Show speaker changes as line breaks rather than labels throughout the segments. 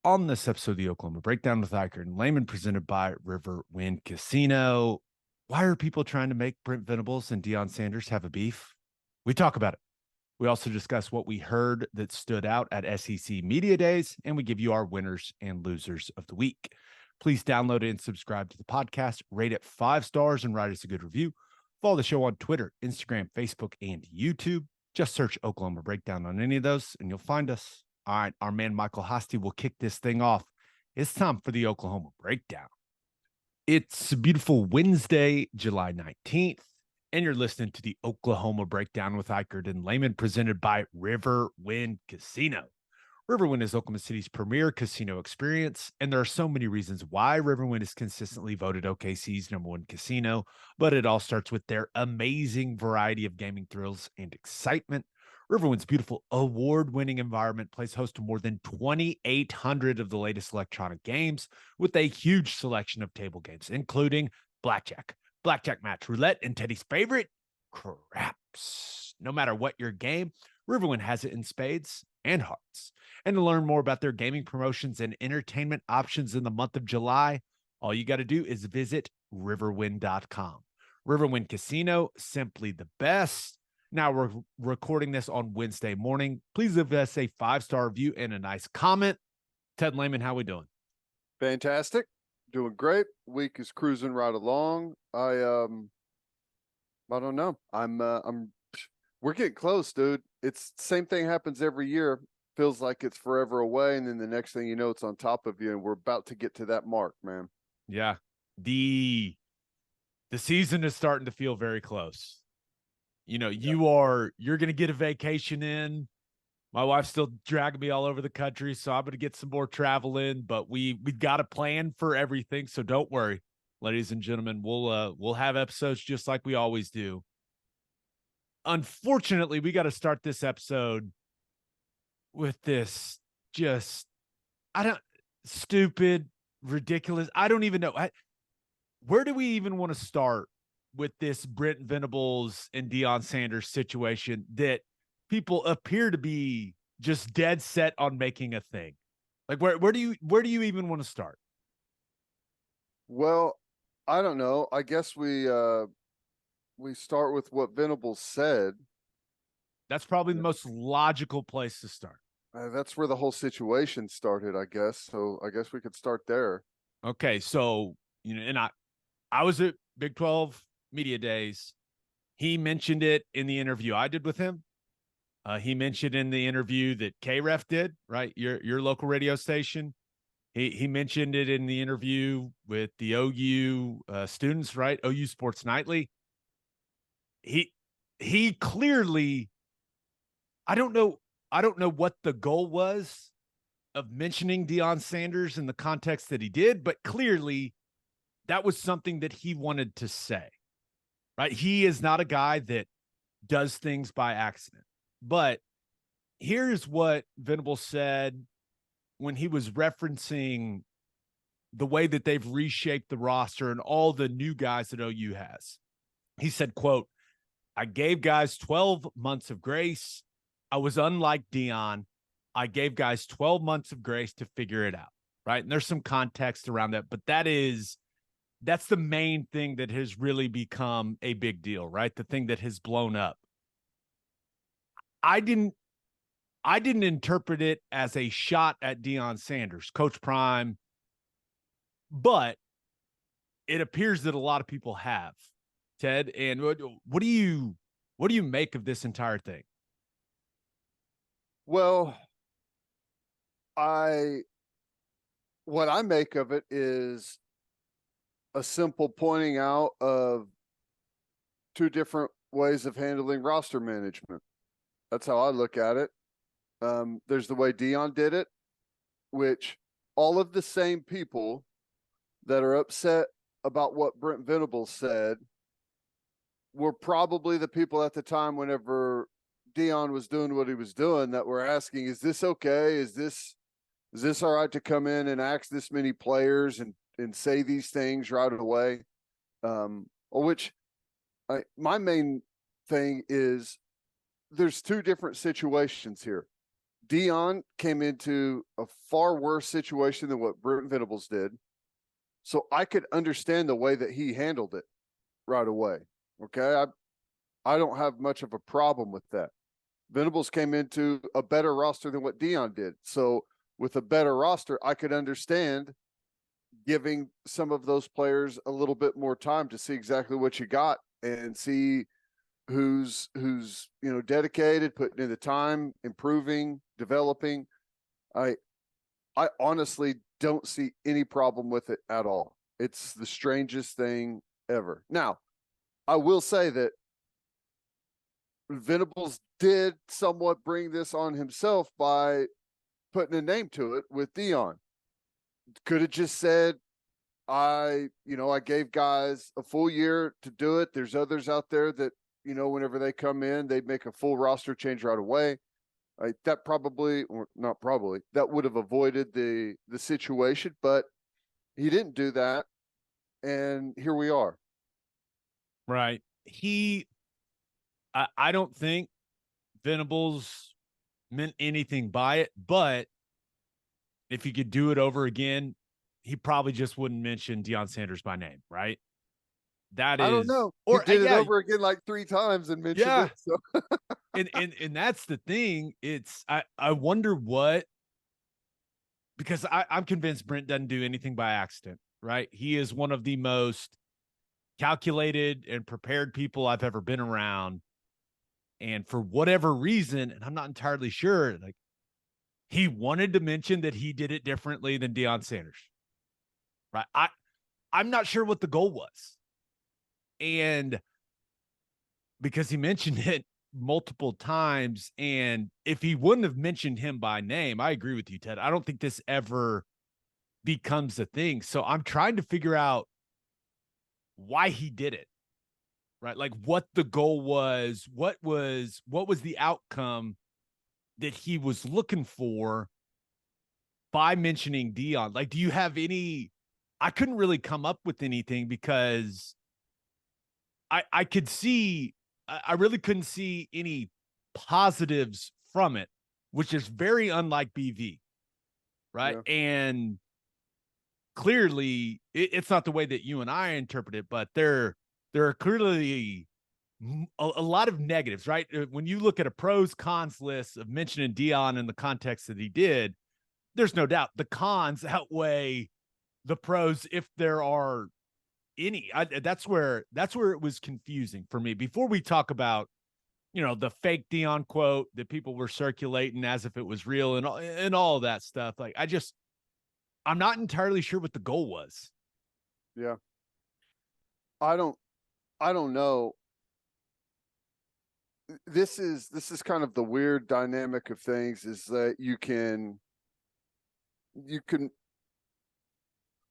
On this episode of the Oklahoma Breakdown with Ikard and Lehman, presented by Riverwind Casino. Why are people trying to make Brent Venables and Deion Sanders have a beef? We talk about it. We also discuss what we heard that stood out at SEC Media Days, and we give you our winners and losers of the week. Please download and subscribe to the podcast, rate it 5 stars, and write us a good review. Follow the show on Twitter, Instagram, Facebook, and YouTube. Just search Oklahoma Breakdown on any of those, and you'll find us. All right, our man Michael Hosty will kick this thing off. It's time for the Oklahoma Breakdown. It's a beautiful Wednesday, July 19th, and you're listening to the Oklahoma Breakdown with Ikard and Lehman, presented by Riverwind Casino. Riverwind is Oklahoma City's premier casino experience, and there are so many reasons why Riverwind is consistently voted OKC's #1 casino, but it all starts with their amazing variety of gaming thrills and excitement. Riverwind's beautiful award-winning environment plays host to more than 2,800 of the latest electronic games with a huge selection of table games, including blackjack, blackjack match, roulette, and Teddy's favorite, craps. No matter what your game, Riverwind has it in spades and hearts. And to learn more about their gaming promotions and entertainment options in the month of July, all you got to do is visit riverwind.com. Riverwind Casino, simply the best. Now we're recording this on Wednesday morning. Please leave us a 5-star review and a nice comment. Ted Lehman, how we doing?
Fantastic. Doing great. Week is cruising right along. I don't know. We're getting close, dude. It's same thing happens every year. Feels like it's forever away, and then the next thing you know, it's on top of you, and we're about to get to that mark, man.
Yeah. The season is starting to feel very close. You know, you're going to get a vacation in. My wife's still dragging me all over the country, so I'm going to get some more travel in, but we've got a plan for everything. So don't worry, ladies and gentlemen, we'll have episodes just like we always do. Unfortunately, we got to start this episode with this stupid, ridiculous. I don't even know. Where do we even want to start with this Brent Venables and Deion Sanders situation that people appear to be just dead set on making a thing? Like where do you even want to start?
Well, I don't know. I guess we start with what Venables said.
That's probably the most logical place to start.
That's where the whole situation started, I guess. So I guess we could start there.
Okay, so and I was at Big 12 Media Days. He mentioned it in the interview I did with him. He mentioned in the interview that KREF did, right? Your local radio station. He mentioned it in the interview with the OU students, right? OU Sports Nightly. He clearly, I don't know what the goal was of mentioning Deion Sanders in the context that he did, but clearly that was something that he wanted to say, right? He is not a guy that does things by accident. But here's what Venables said when he was referencing the way that they've reshaped the roster and all the new guys that OU has. He said, quote, "I gave guys 12 months of grace. I was unlike Deion. I gave guys 12 months of grace to figure it out," right? And there's some context around that, but that's the main thing that has really become a big deal, right? The thing that has blown up. I didn't interpret it as a shot at Deion Sanders, Coach Prime, but it appears that a lot of people have, Ted. And what do you make of this entire thing?
Well, what I make of it is a simple pointing out of two different ways of handling roster management. That's how I look at it. There's the way Deion did it, which all of the same people that are upset about what Brent Venables said were probably the people at the time whenever Deion was doing what he was doing that were asking, is this okay? Is this all right to come in and ask this many players and say these things right away? My main thing is there's two different situations here. Deion came into a far worse situation than what Brent Venables did. So I could understand the way that he handled it right away. Okay. I don't have much of a problem with that. Venables came into a better roster than what Deion did. So with a better roster, I could understand giving some of those players a little bit more time to see exactly what you got and see who's dedicated, putting in the time, improving, developing. I honestly don't see any problem with it at all. It's the strangest thing ever. Now, I will say that Venables did somewhat bring this on himself by putting a name to it with Deion. Could have just said, I gave guys a full year to do it. There's others out there that, whenever they come in, they make a full roster change right away. That probably, or not probably, that would have avoided the situation, but he didn't do that. And here we are.
Right. I don't think Venables meant anything by it, but if he could do it over again, he probably just wouldn't mention Deion Sanders by name, right? That is,
I don't know.
or
he did it
yeah,
over again like 3 times and mentioned
yeah.
it. So.
and that's the thing. It's I wonder what, because I'm convinced Brent doesn't do anything by accident, right? He is one of the most calculated and prepared people I've ever been around. And for whatever reason, and I'm not entirely sure, like he wanted to mention that he did it differently than Deion Sanders. Right. I'm not sure what the goal was. And because he mentioned it multiple times, and if he wouldn't have mentioned him by name, I agree with you, Ted. I don't think this ever becomes a thing. So I'm trying to figure out why he did it. Right? Like what the goal was, what was the outcome that he was looking for by mentioning Deion? Like, do you have any? I couldn't really come up with anything because I could see, I really couldn't see any positives from it, which is very unlike BV, right?
Yeah.
And clearly, it's not the way that you and I interpret it, but there are clearly a lot of negatives, right? When you look at a pros cons list of mentioning Deion in the context that he did, there's no doubt the cons outweigh the pros if there are any. That's where it was confusing for me. Before we talk about, the fake Deion quote that people were circulating as if it was real and all of that stuff, like I'm not entirely sure what the goal was.
Yeah. I don't know. This is kind of the weird dynamic of things, is that you can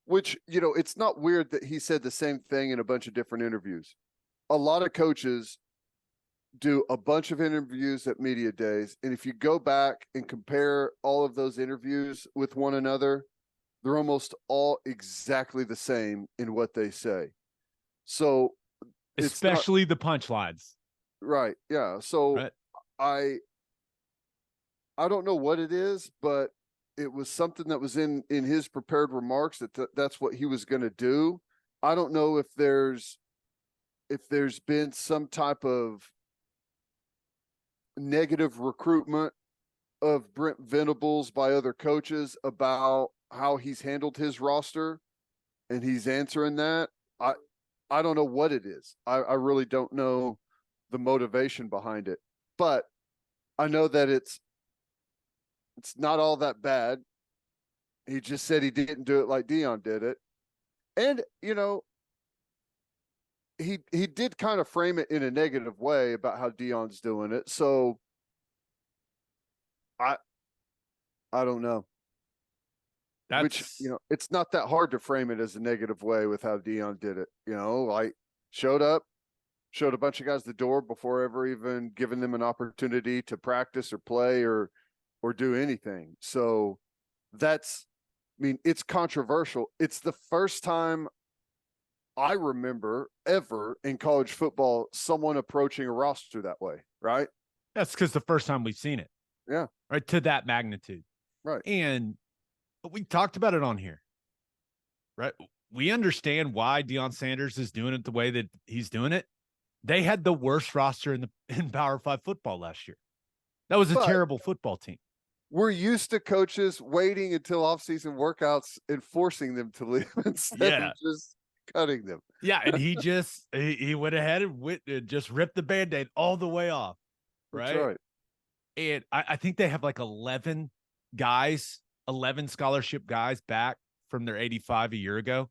which, it's not weird that he said the same thing in a bunch of different interviews. A lot of coaches do a bunch of interviews at media days, and if you go back and compare all of those interviews with one another, they're almost all exactly the same in what they say. So
Especially the punchlines.
Right. Yeah. So
right.
I don't know what it is, but it was something that was in his prepared remarks that's what he was going to do. I don't know if there's been some type of negative recruitment of Brent Venables by other coaches about how he's handled his roster, and he's answering that. I don't know what it is. I really don't know the motivation behind it, but I know that it's not all that bad. He just said he didn't do it like Deion did it. And, he did kind of frame it in a negative way about how Deion's doing it. So I don't know. Which, it's not that hard to frame it as a negative way with how Deion did it. Like showed up, showed a bunch of guys the door before ever even giving them an opportunity to practice or play or do anything. So it's controversial. It's the first time I remember ever in college football someone approaching a roster that way, right?
That's because the first time we've seen it.
Yeah.
right? To that magnitude.
Right.
And we talked about it on here, right? We understand why Deion Sanders is doing it the way that he's doing it. They had the worst roster in Power 5 football last year. That was a
But
terrible football team.
we're used to coaches waiting until off-season workouts and forcing them to leave instead of just cutting them.
Yeah, and he went ahead and just ripped the Band-Aid all the way off, right?
That's right.
And I think they have like 11 scholarship guys back from their 85 a year ago.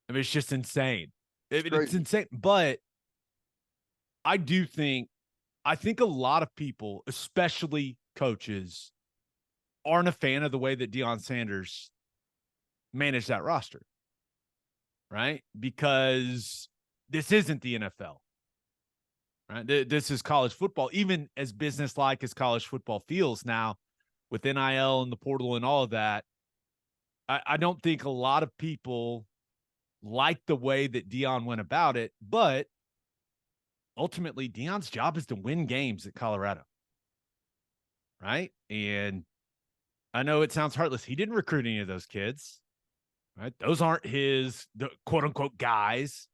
I mean, it's just insane. It's insane. But I think a lot of people, especially coaches, aren't a fan of the way that Deion Sanders managed that roster, right? Because this isn't the NFL, right? This is college football, even as business-like as college football feels now with NIL and the portal and all of that. I don't think a lot of people like the way that Deion went about it, but ultimately Deion's job is to win games at Colorado, right? And I know it sounds heartless. He didn't recruit any of those kids, right? Those aren't the quote unquote guys,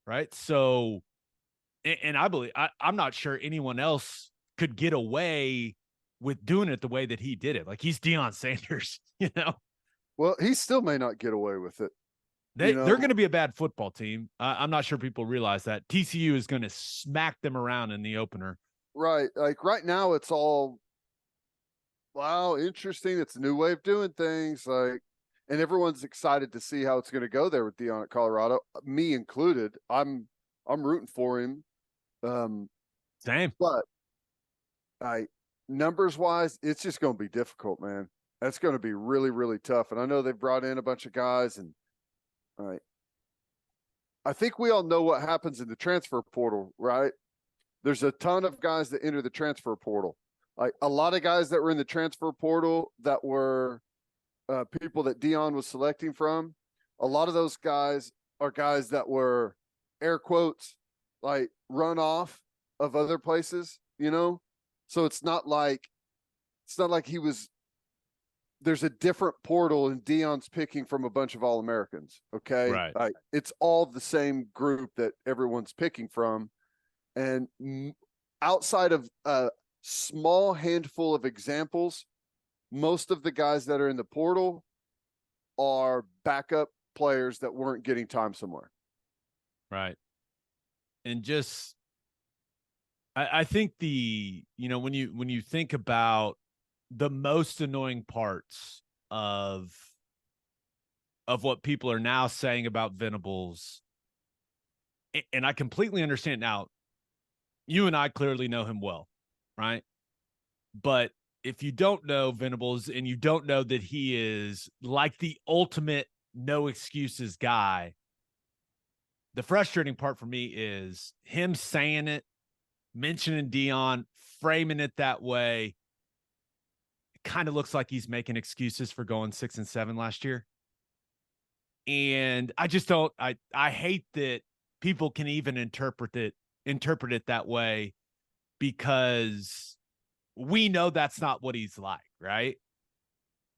right? So, and I believe, I'm not sure anyone else could get away with doing it the way that he did it. Like, he's Deion Sanders, you know?
Well, he still may not get away with it.
They're going to be a bad football team. I'm not sure people realize that. TCU is going to smack them around in the opener.
Right. Like right now it's all, wow, interesting. It's a new way of doing things. Like, and everyone's excited to see how it's going to go there with Deion at Colorado, me included. I'm rooting for him.
Same.
But numbers wise, it's just going to be difficult, man. That's going to be really, really tough. And I know they've brought in a bunch of guys, and all right, I think we all know what happens in the transfer portal, right? There's a ton of guys that enter the transfer portal. Like a lot of guys that were in the transfer portal that were people that Deion was selecting from. A lot of those guys are guys that were, air quotes, like run off of other places, you know? So it's not like he was, there's a different portal and Deion's picking from a bunch of All-Americans. Okay.
Right.
It's all the same group that everyone's picking from. And outside of a small handful of examples, most of the guys that are in the portal are backup players that weren't getting time somewhere.
Right. And just, I think when you think about the most annoying parts of what people are now saying about Venables, and I completely understand now, you and I clearly know him well, right? But if you don't know Venables and you don't know that he is like the ultimate no excuses guy, the frustrating part for me is him saying it, mentioning Deion, framing it that way. It kind of looks like he's making excuses for going 6-7 last year. And I just don't, I hate that people can even interpret it that way, because we know that's not what he's like, right?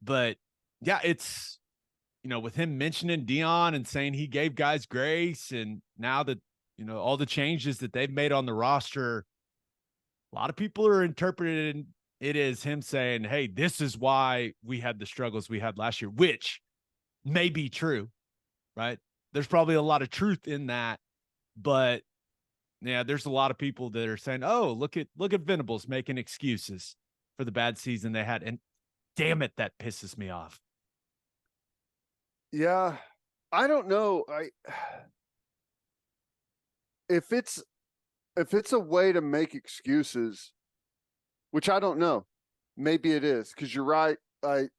But yeah, it's, with him mentioning Deion and saying he gave guys grace, and now that, all the changes that they've made on the roster, a lot of people are interpreting it as him saying, hey, this is why we had the struggles we had last year, which may be true, right? There's probably a lot of truth in that, but yeah, there's a lot of people that are saying, oh, look at Venables making excuses for the bad season they had. And damn it, that pisses me off.
Yeah. I don't know. If it's a way to make excuses, which I don't know, maybe it is, because you're right.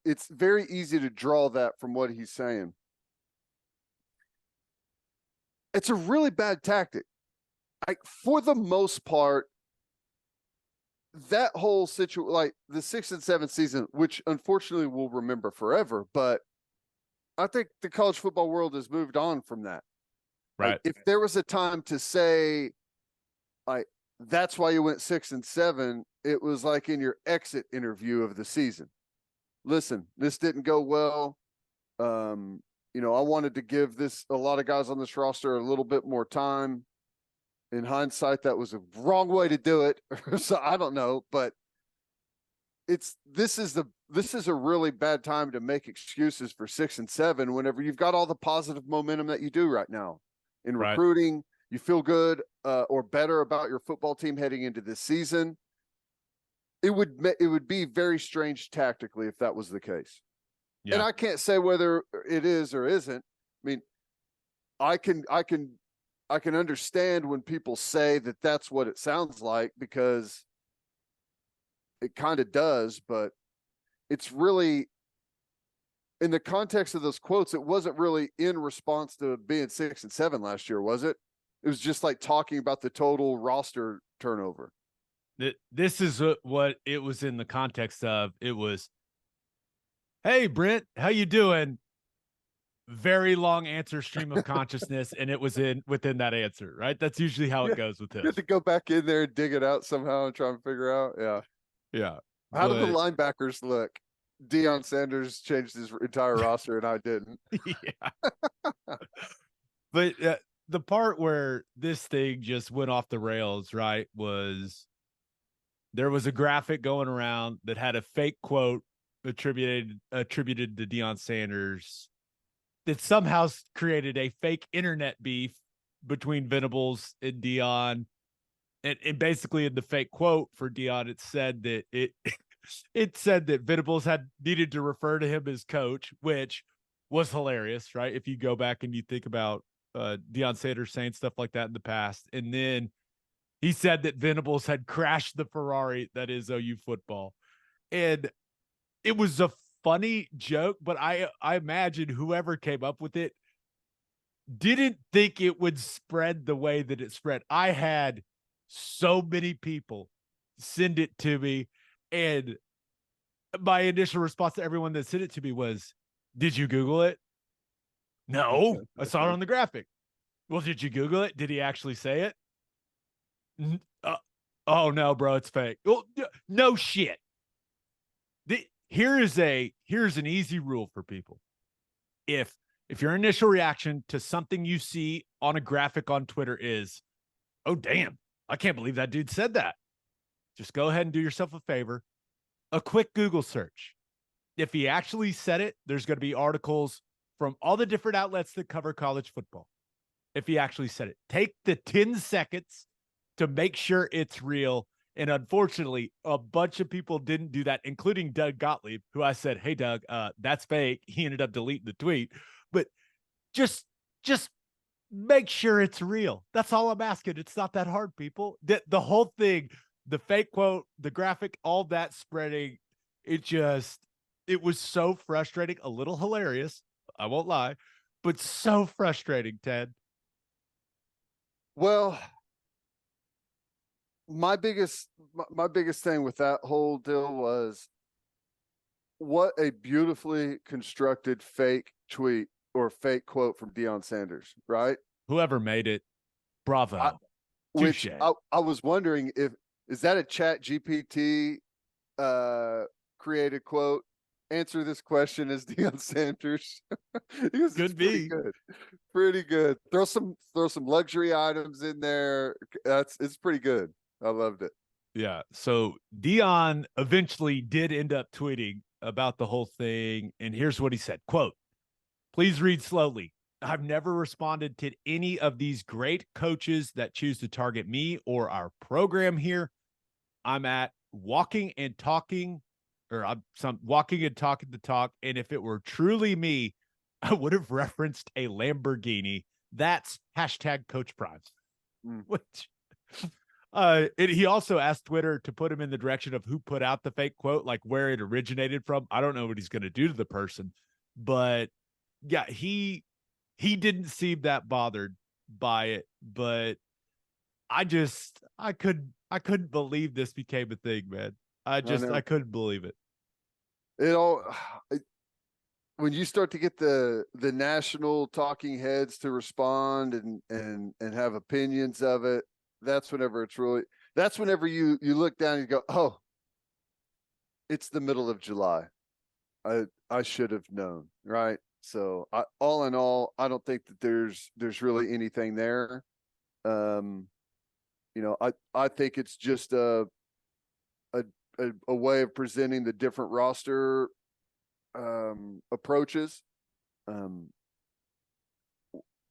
It's very easy to draw that from what he's saying. It's a really bad tactic. For the most part, that whole situation, like the 6-7 season, which unfortunately we'll remember forever, but I think the college football world has moved on from that.
Right.
If there was a time to say, that's why you went 6-7, it was like in your exit interview of the season. Listen, this didn't go well. I wanted to give a lot of guys on this roster a little bit more time. In hindsight, that was a wrong way to do it. So I don't know, but this is a really bad time to make excuses for 6 and 7 whenever you've got all the positive momentum that you do right now in recruiting. You feel good or better about your football team heading into this season. It would be very strange tactically if that was the case. Yeah. And I can't say whether it is or isn't. I mean, I can understand when people say that that's what it sounds like, because it kind of does, but it's really, in the context of those quotes, it wasn't really in response to being 6 and 7 last year, was it? It was just like talking about the total roster turnover.
This is what it was in the context of. It was, hey, Brent, how you doing? Very long answer, stream of consciousness, and it was within that answer, right? That's usually how it goes with this.
You have to go back in there and dig it out somehow and try and figure out. Yeah.
Yeah.
How do the linebackers look? Deion Sanders changed his entire roster and I didn't.
Yeah. But the part where this thing just went off the rails, right, was there was a graphic going around that had a fake quote attributed to Deion Sanders that somehow created a fake internet beef between Venables and Deion. And basically in the fake quote for Deion, it said that it said that Venables had needed to refer to him as coach, which was hilarious, right? If you go back and you think about Deion Sanders saying stuff like that in the past. And then he said that Venables had crashed the Ferrari that is OU football. And it was a funny joke, but I imagine whoever came up with it didn't think it would spread the way that it spread. I had so many people send it to me, and my initial response to everyone that sent it to me was, did you Google it? No, I saw it on the graphic. Well, did you Google it? Did he actually say it? Oh no, bro, it's fake. Well, no shit. Here's an easy rule for people. If your initial reaction to something you see on a graphic on Twitter is, oh damn, I can't believe that dude said that, just go ahead and do yourself a favor. A quick Google search. If he actually said it, there's going to be articles from all the different outlets that cover college football. If he actually said it, take the 10 seconds to make sure it's real. And unfortunately, a bunch of people didn't do that, including Doug Gottlieb, who I said, hey, Doug, that's fake. He ended up deleting the tweet. But just make sure it's real. That's all I'm asking. It's not that hard, people. The whole thing, the fake quote, the graphic, all that spreading, it was so frustrating, a little hilarious, I won't lie, but so frustrating, Ted.
Well, my biggest thing with that whole deal was what a beautifully constructed fake tweet or fake quote from Deion Sanders, right?
Whoever made it, bravo.
Which I was wondering, is that a Chat GPT created quote? Answer this question as Deion Sanders.
Could be
pretty good. Throw some luxury items in there. It's pretty good. I loved it.
Yeah. So Deion eventually did end up tweeting about the whole thing, and here's what he said, quote, please read slowly. I've never responded to any of these great coaches that choose to target me or our program here. I'm walking and talking the talk. And if it were truly me, I would have referenced a Lamborghini. That's hashtag Coach Primes. Which he also asked Twitter to put him in the direction of who put out the fake quote, like where it originated from. I don't know what he's going to do to the person, but yeah, he didn't seem that bothered by it. But I couldn't believe this became a thing, man. I couldn't believe it.
When you start to get the national talking heads to respond and have opinions of it, that's whenever you look down and you go, oh, it's the middle of July. I should have known, right? So all in all, I don't think that there's really anything there. Um, I think it's just a a way of presenting the different roster approaches. Um,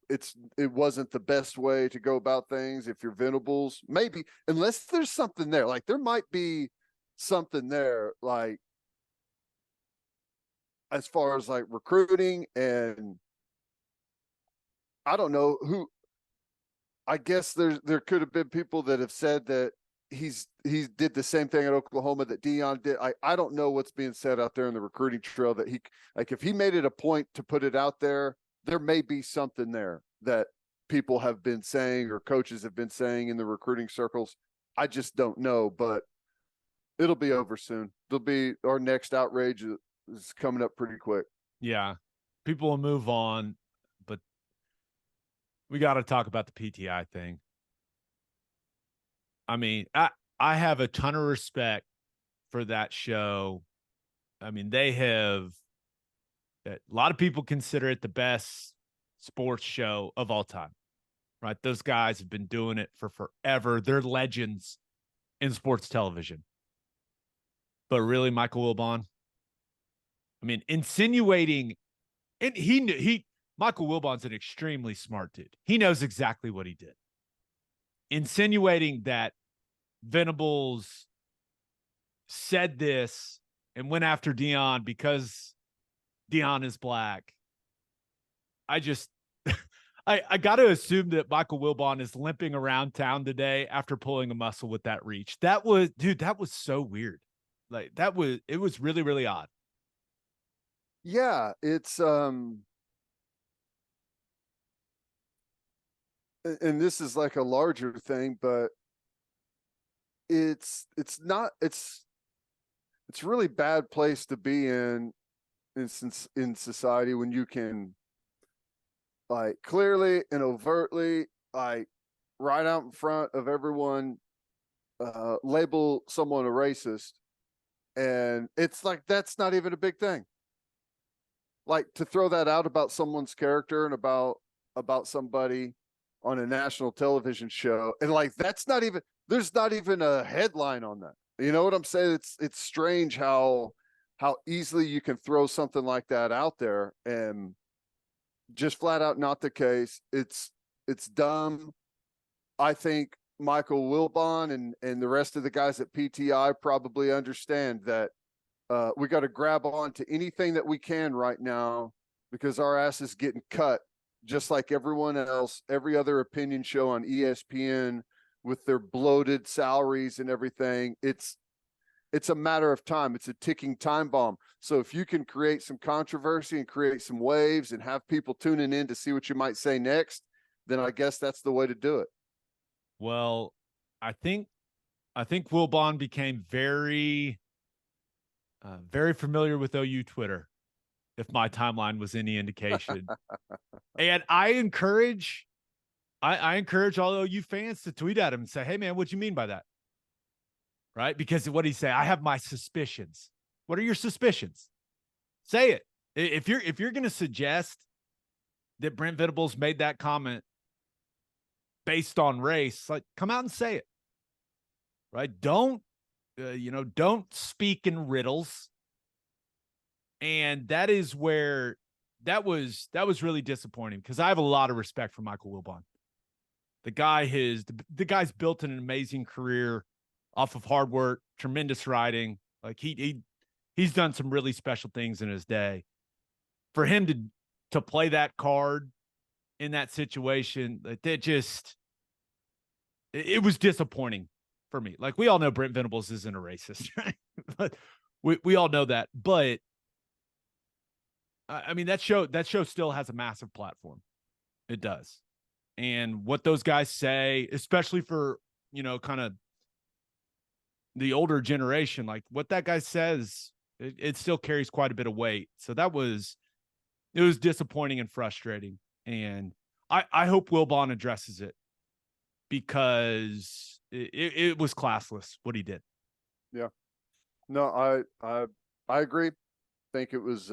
it wasn't the best way to go about things. If you're Venables, maybe, unless there's something there, like there might be something there, like as far as like recruiting, and I don't know who. I guess there could have been people that have said that he did the same thing at Oklahoma that Deion did. I don't know what's being said out there in the recruiting trail that he, like, if he made it a point to put it out there, there may be something there that people have been saying or coaches have been saying in the recruiting circles. I just don't know, but it'll be over soon. There'll be our next outrage is coming up pretty quick.
Yeah. People will move on, but we got to talk about the PTI thing. I mean, I have a ton of respect for that show. I mean, they have a lot of people consider it the best sports show of all time, right? Those guys have been doing it for forever. They're legends in sports television. But really, Michael Wilbon, I mean, insinuating, and Michael Wilbon's an extremely smart dude. He knows exactly what he did. Insinuating that Venables said this and went after Deion because Deion is black. I just, I got to assume that Michael Wilbon is limping around town today after pulling a muscle with that reach. That was so weird. Like it was really, really odd.
Yeah, it's and this is like a larger thing, but it's not it's really bad place to be in society when you can, like, clearly and overtly, like, right out in front of everyone, label someone a racist, and it's like that's not even a big thing. Like, to throw that out about someone's character and about somebody on a national television show, and like that's not even, there's not even a headline on that. You know what I'm saying? It's strange how easily you can throw something like that out there, and just flat out not the case. It's dumb. I think Michael Wilbon and the rest of the guys at PTI probably understand that we got to grab on to anything that we can right now, because our ass is getting cut just like everyone else, every other opinion show on ESPN with their bloated salaries and everything. It's a matter of time. It's a ticking time bomb. So if you can create some controversy and create some waves and have people tuning in to see what you might say next, then I guess that's the way to do it.
Well, I think Wilbon became very familiar with OU Twitter, if my timeline was any indication. And I encourage all OU fans to tweet at him and say, "Hey man, what do you mean by that?" Right? Because what did he say? I have my suspicions. What are your suspicions? Say it. If you're going to suggest that Brent Venables made that comment based on race, like, come out and say it. Right? Don't don't speak in riddles. And that is where that was really disappointing, because I have a lot of respect for Michael Wilbon. The guy's built an amazing career off of hard work, tremendous writing. Like he's done some really special things in his day. For him to play that card in that situation, it was disappointing for me. Like, we all know Brent Venables isn't a racist, right? But we all know that. But I mean, that show still has a massive platform. It does. And what those guys say, especially for, kind of the older generation, like what that guy says, it still carries quite a bit of weight. So it was disappointing and frustrating. And I hope Wilbon addresses it, because it was classless what he did.
Yeah. No, I agree. Think it was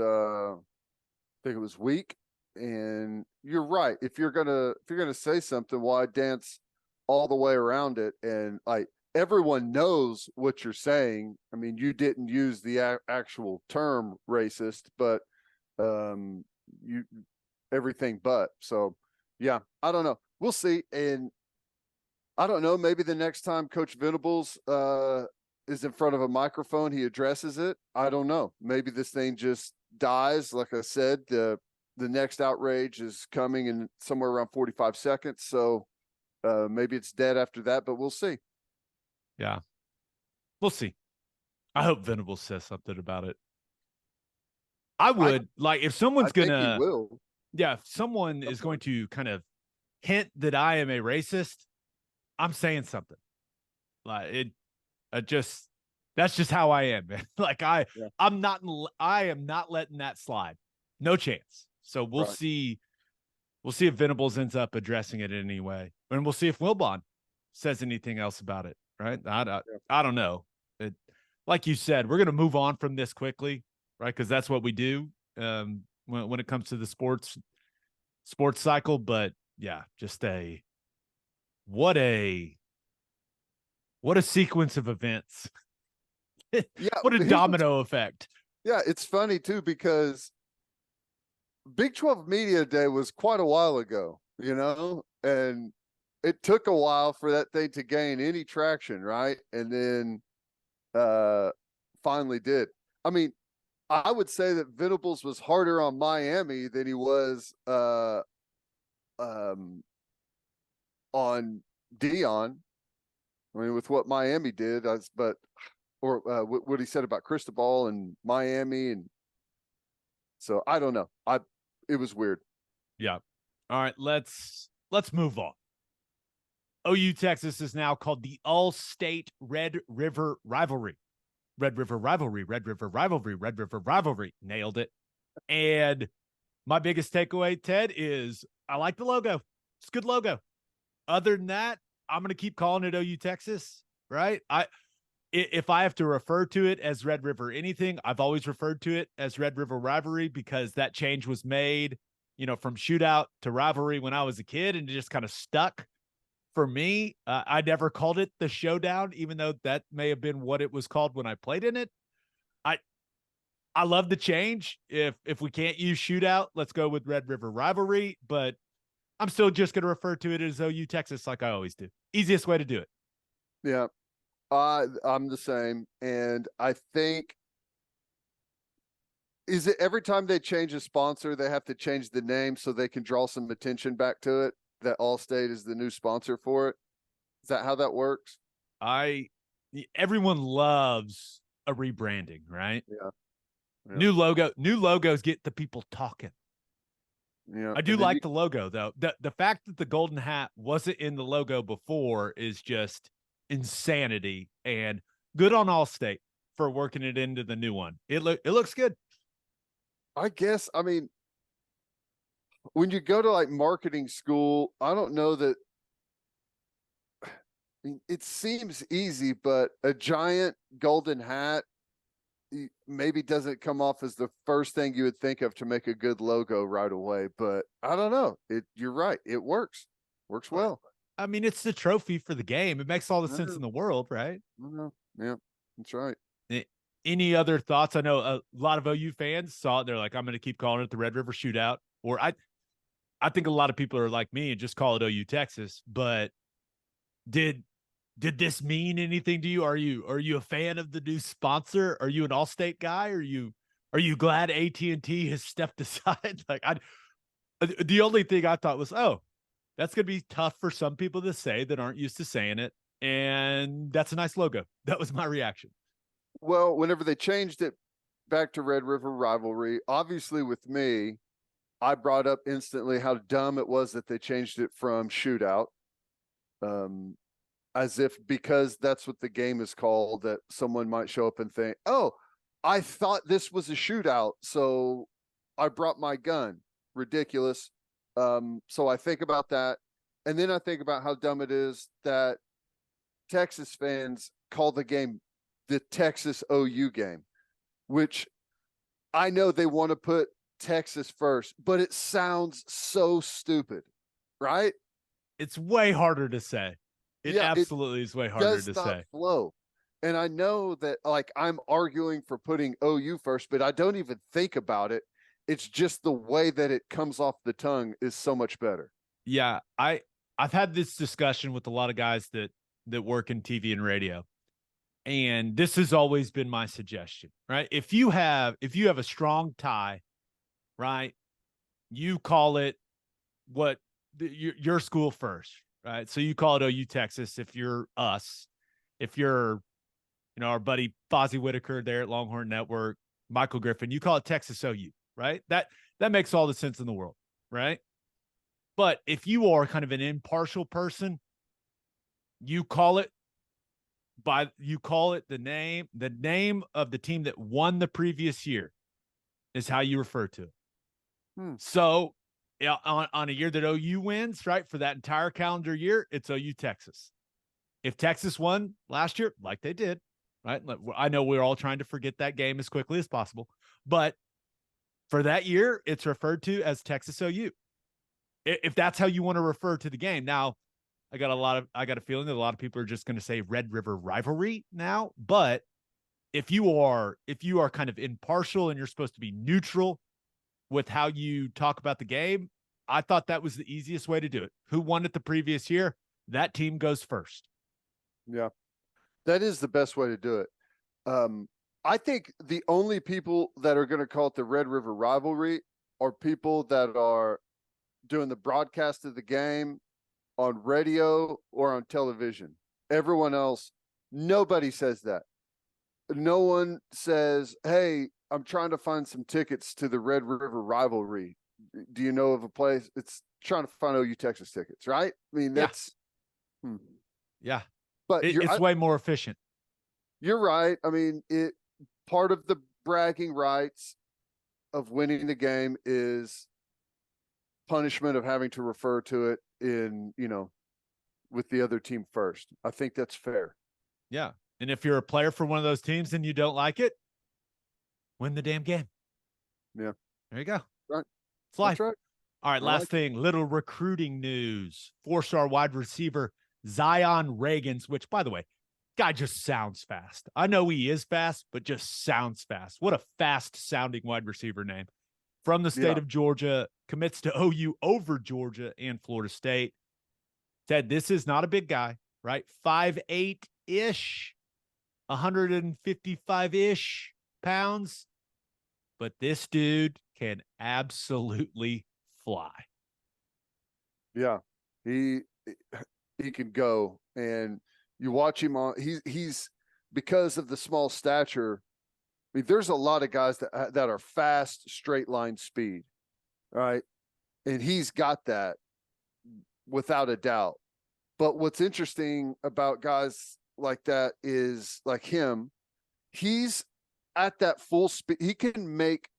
weak. And you're right. If you're gonna say something, why dance all the way around it? And like everyone knows what you're saying. I mean, you didn't use the actual term racist, but you everything but. So yeah, I don't know. We'll see. And I don't know. Maybe the next time Coach Venables is in front of a microphone, he addresses it. I don't know. Maybe this thing just dies. Like I said, the next outrage is coming in somewhere around 45 seconds. So maybe it's dead after that, but we'll see.
Yeah, we'll see. I hope Venables says something about it. I
I
would like if
I
someone's
think he
gonna,
will.
yeah, if someone is going to kind of hint that I am a racist, I'm saying something. Like it just that's just how I am, man. Like
Yeah.
I am not letting that slide. No chance. So we'll
Right.
see. We'll see if Venables ends up addressing it anyway, and we'll see if Wilbon says anything else about it. Right?
Yeah.
I don't know. It, like you said, we're going to move on from this quickly, right? Because that's what we do when it comes to the sports cycle. But yeah, just what a what a sequence of events.
Yeah.
What a
Here's what's
domino effect.
Yeah, it's funny too because Big 12 Media Day was quite a while ago, and it took a while for that thing to gain any traction, right? And then finally did. I mean, I would say that Venables was harder on Miami than he was um on Deion. I mean, with what Miami did, what he said about Cristobal and Miami, and so I don't know. It was weird.
Yeah. All right, let's move on. OU Texas is now called the All-State Red River Rivalry. Red River Rivalry, Red River Rivalry, Red River Rivalry. Nailed it. And my biggest takeaway, Ted, is I like the logo. It's a good logo. Other than that, I'm going to keep calling it OU Texas, right? If I have to refer to it as Red River anything, I've always referred to it as Red River Rivalry because that change was made, from shootout to rivalry when I was a kid, and it just kind of stuck for me. I never called it the showdown, even though that may have been what it was called when I played in it. I I love the change. If we can't use shootout, let's go with Red River Rivalry. But I'm still just going to refer to it as OU Texas like I always do. Easiest way to do it.
Yeah. I'm the same. And I think, is it every time they change a sponsor, they have to change the name so they can draw some attention back to it? That Allstate is the new sponsor for it. Is that how that works?
I Everyone loves a rebranding, right?
Yeah. Yeah.
New logos get the people talking.
Yeah.
I do
And then
like the logo though. The fact that the golden hat wasn't in the logo before is just insanity, and good on Allstate for working it into the new one. It looks good.
I guess, I mean, when you go to like marketing school, I don't know that it seems easy, but a giant golden hat maybe doesn't come off as the first thing you would think of to make a good logo right away. But I don't know. You're right. It works well.
I mean, it's the trophy for the game. It makes all the
I
sense
know.
in the world, right?
I know. Yeah, that's right.
Any other thoughts? I know a lot of OU fans saw it. They're like, I'm going to keep calling it the Red River Shootout. Or I think a lot of people are like me and just call it OU Texas. But did this mean anything to you? Are you a fan of the new sponsor? Are you an Allstate guy? Are you glad AT&T has stepped aside? The only thing I thought was, oh, that's going to be tough for some people to say that aren't used to saying it. And that's a nice logo. That was my reaction.
Well, whenever they changed it back to Red River Rivalry, obviously with me, I brought up instantly how dumb it was that they changed it from shootout. As if because that's what the game is called, that someone might show up and think, oh, I thought this was a shootout, so I brought my gun. Ridiculous. So I think about that. And then I think about how dumb it is that Texas fans call the game the Texas OU game, which I know they want to put Texas first, but it sounds so stupid, right?
It's way harder to say. It
Yeah, it
absolutely is way harder
does
to
not
say.
flow. And I know that like I'm arguing for putting OU first, but I don't even think about it. It's just the way that it comes off the tongue is so much better.
Yeah, I've had this discussion with a lot of guys that work in TV and radio. And this has always been my suggestion, right? If you have a strong tie, right? You call it your school first, right? So you call it OU Texas if you're us. If you're, our buddy Fozzie Whitaker there at Longhorn Network, Michael Griffin, you call it Texas OU, right? That makes all the sense in the world, right? But if you are kind of an impartial person, you call it the name of the team that won the previous year is how you refer to it. So yeah, on a year that OU wins, right, for that entire calendar year, it's OU Texas. If Texas won last year, like they did, right? I know we're all trying to forget that game as quickly as possible, but for that year, it's referred to as Texas OU. If that's how you want to refer to the game. Now, I got a feeling that a lot of people are just going to say Red River Rivalry now, but if you are kind of impartial and you're supposed to be neutral with how you talk about the game, I thought that was the easiest way to do it. Who won it the previous year? That team goes first.
Yeah, that is the best way to do it. I think the only people that are going to call it the Red River Rivalry are people that are doing the broadcast of the game on radio or on television. Everyone else, nobody says that. No one says, hey, I'm trying to find some tickets to the Red River Rivalry. Do you know of a place? It's trying to find OU Texas tickets, right? I mean, that's
yeah.
But
it's way more efficient.
You're right. I mean, part of the bragging rights of winning the game is punishment of having to refer to it in, with the other team first. I think that's fair.
Yeah. And if you're a player for one of those teams and you don't like it, win the damn game.
Yeah.
There you go.
Right.
It's life.
That's right.
All right. Last thing, little recruiting news. 4-star wide receiver Zion Ragins, which, by the way, guy just sounds fast. I know he is fast, but just sounds fast. What a fast-sounding wide receiver name. From the state of Georgia, commits to OU over Georgia and Florida State. Said this is not a big guy, right? 5'8"-ish, 155-ish pounds. But this dude can absolutely fly.
Yeah. He can go, and you watch him on he's because of the small stature. I mean, there's a lot of guys that are fast, straight line speed, right? And he's got that without a doubt. But what's interesting about guys like that is like him, he's at that full speed. He can make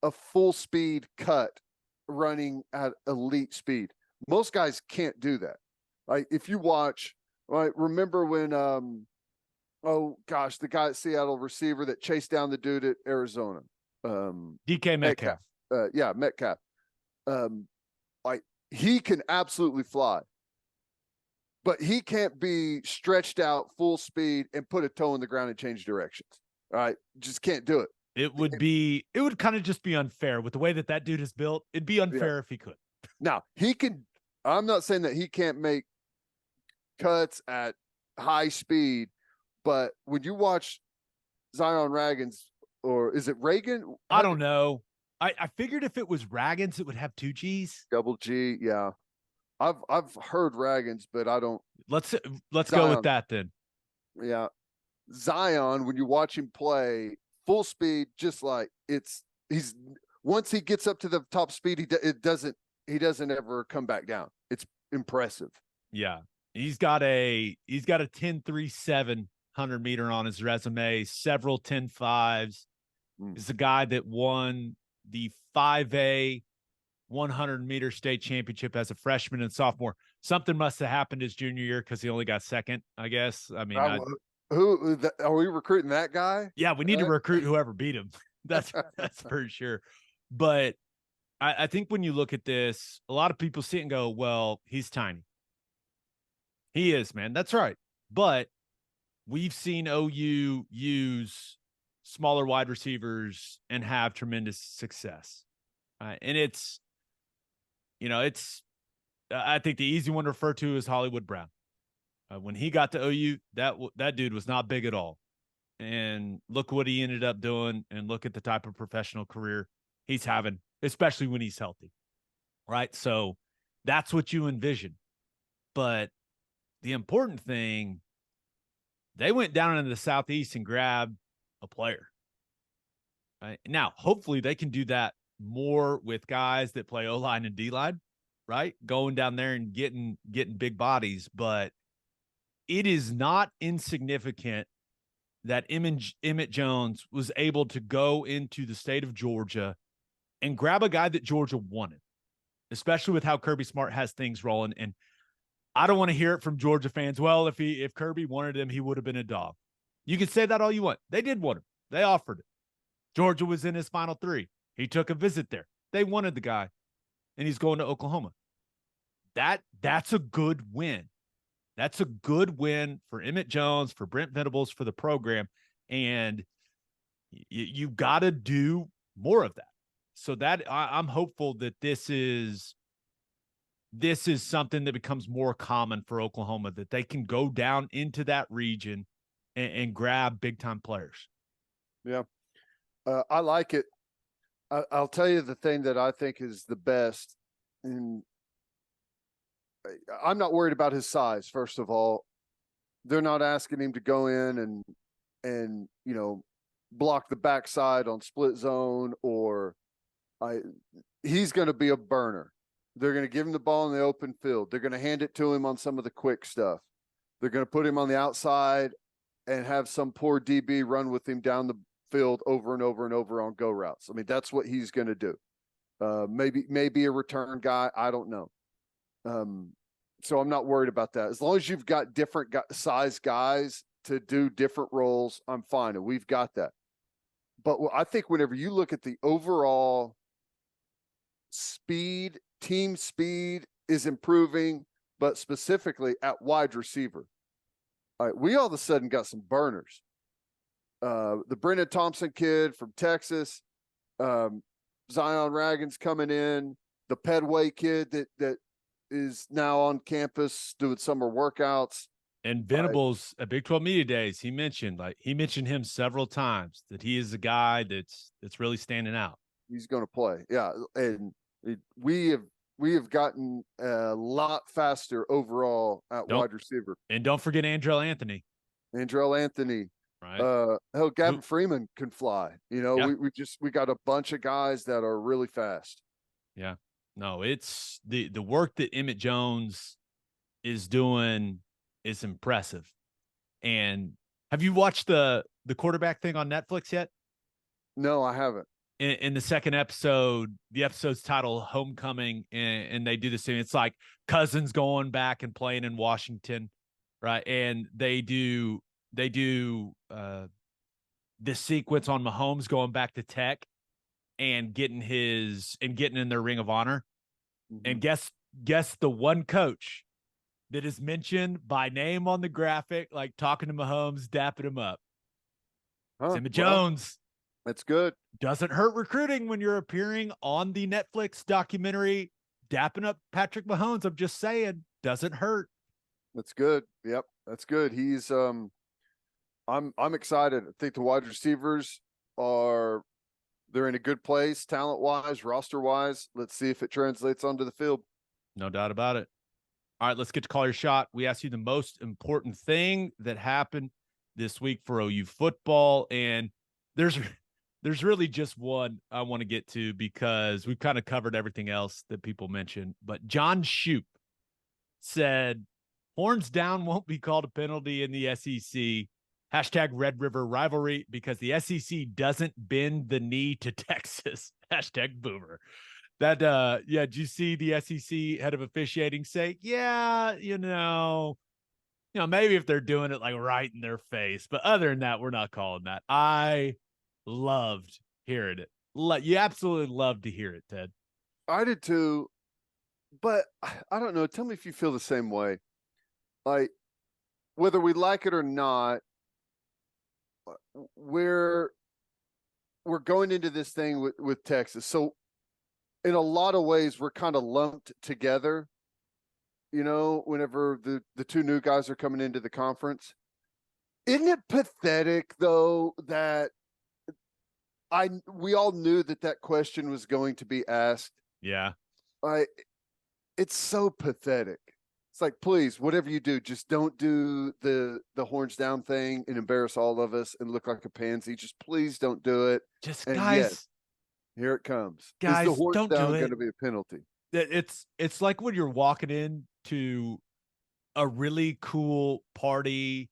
a full speed cut running at elite speed. Most guys can't do that. Like if you watch, right, remember when the guy at Seattle receiver that chased down the dude at Arizona.
DK Metcalf.
Metcalf. Like he can absolutely fly. But he can't be stretched out full speed and put a toe in the ground and change directions. All right. Just can't do it.
It would kind of just be unfair with the way that dude is built. It'd be unfair if he could.
Now, he can, I'm not saying that he can't make cuts at high speed, but when you watch Zion Ragins, or is it Reagan?
I don't know. I figured if it was Ragins, it would have 2 G's.
Double G, yeah. I've heard Ragins, but I don't.
Let's go with that then.
Yeah. Zion, when you watch him play full speed, just like he's once he gets up to the top speed, he doesn't ever come back down. It's impressive.
Yeah. He's got a 10.37 100-meter on his resume, several 10.5s. He's a guy that won the 5A 100-meter state championship as a freshman and sophomore. Something must have happened his junior year because he only got second, I guess. I mean,
Are we recruiting that guy?
Yeah, we need to recruit whoever beat him. That's for sure. But I think when you look at this, a lot of people see it and go, well, he's tiny. He is, man. That's right. But we've seen OU use smaller wide receivers and have tremendous success. And it's, I think the easy one to refer to is Hollywood Brown. When he got to OU, that dude was not big at all. And look what he ended up doing, and look at the type of professional career he's having, especially when he's healthy. Right? So that's what you envision. But the important thing, they went down into the Southeast and grabbed a player. Right? Now, hopefully they can do that more with guys that play O-line and D-line, right? Going down there and getting big bodies. But it is not insignificant that Emmett Jones was able to go into the state of Georgia and grab a guy that Georgia wanted, especially with how Kirby Smart has things rolling. And I don't want to hear it from Georgia fans. Well, if Kirby wanted him, he would have been a dog. You can say that all you want. They did want him. They offered it. Georgia was in his final three. He took a visit there. They wanted the guy, and he's going to Oklahoma. That's a good win. That's a good win for Emmett Jones, for Brent Venables, for the program. And you got to do more of that. So that I'm hopeful that this is something that becomes more common for Oklahoma, that they can go down into that region and grab big time players.
Yeah. I like it. I'll tell you the thing that I think is the best. And I'm not worried about his size. First of all, they're not asking him to go in and block the backside on split zone, or he's going to be a burner. They're going to give him the ball in the open field. They're going to hand it to him on some of the quick stuff. They're going to put him on the outside and have some poor DB run with him down the field over and over and over on go routes. I mean, that's what he's going to do. Maybe a return guy. I don't know. So I'm not worried about that. As long as you've got different size guys to do different roles, I'm fine. And we've got that. But I think whenever you look at the overall speed, team speed is improving, but specifically at wide receiver. All right, we all of a sudden got some burners. The Brennan Thompson kid from Texas, Zion Ragins coming in, the Pedway kid that is now on campus doing summer workouts.
And Venables at Big 12 Media Days, he mentioned him several times that he is a guy that's really standing out.
He's going to play. Yeah. And we have gotten a lot faster overall at wide receiver.
And don't forget Andrell Anthony.
Right. Gavin Freeman can fly. Yeah. We got a bunch of guys that are really fast.
Yeah. No, it's the work that Emmett Jones is doing is impressive. And have you watched the quarterback thing on Netflix yet?
No, I haven't.
In the second episode, the episode's titled Homecoming, and they do the same. It's like Cousins going back and playing in Washington, right? And they do this sequence on Mahomes going back to Tech and getting in their ring of honor. Mm-hmm. And guess the one coach that is mentioned by name on the graphic, like talking to Mahomes, dapping him up. It's Emmett Jones.
That's good.
Doesn't hurt recruiting when you're appearing on the Netflix documentary, dapping up Patrick Mahomes. I'm just saying, doesn't hurt.
That's good. Yep, that's good. He's I'm excited. I think the wide receivers they're in a good place, talent-wise, roster-wise. Let's see if it translates onto the field.
No doubt about it. All right, let's get to call your shot. We asked you the most important thing that happened this week for OU football, and there's really just one I want to get to because we've kind of covered everything else that people mentioned. But John Shoup said, horns down won't be called a penalty in the SEC. Hashtag Red River Rivalry because the SEC doesn't bend the knee to Texas. Hashtag Boomer. That, did you see the SEC head of officiating say, yeah, maybe if they're doing it like right in their face, but other than that, we're not calling that. I loved hearing it. You absolutely love to hear it, Ted.
I did too, but I don't know. Tell me if you feel the same way. Like, whether we like it or not, we're going into this thing with Texas. So in a lot of ways, we're kind of lumped together, whenever the two new guys are coming into the conference. Isn't it pathetic, though, that we all knew that question was going to be asked?
Yeah.
It's so pathetic. It's like, please, whatever you do, just don't do the horns down thing and embarrass all of us and look like a pansy. Just please don't do it.
Just
And
guys,
yes, here it comes.
Guys,
is the horns
don't
down
do it.
going to be a penalty?
It's like when you're walking into a really cool party,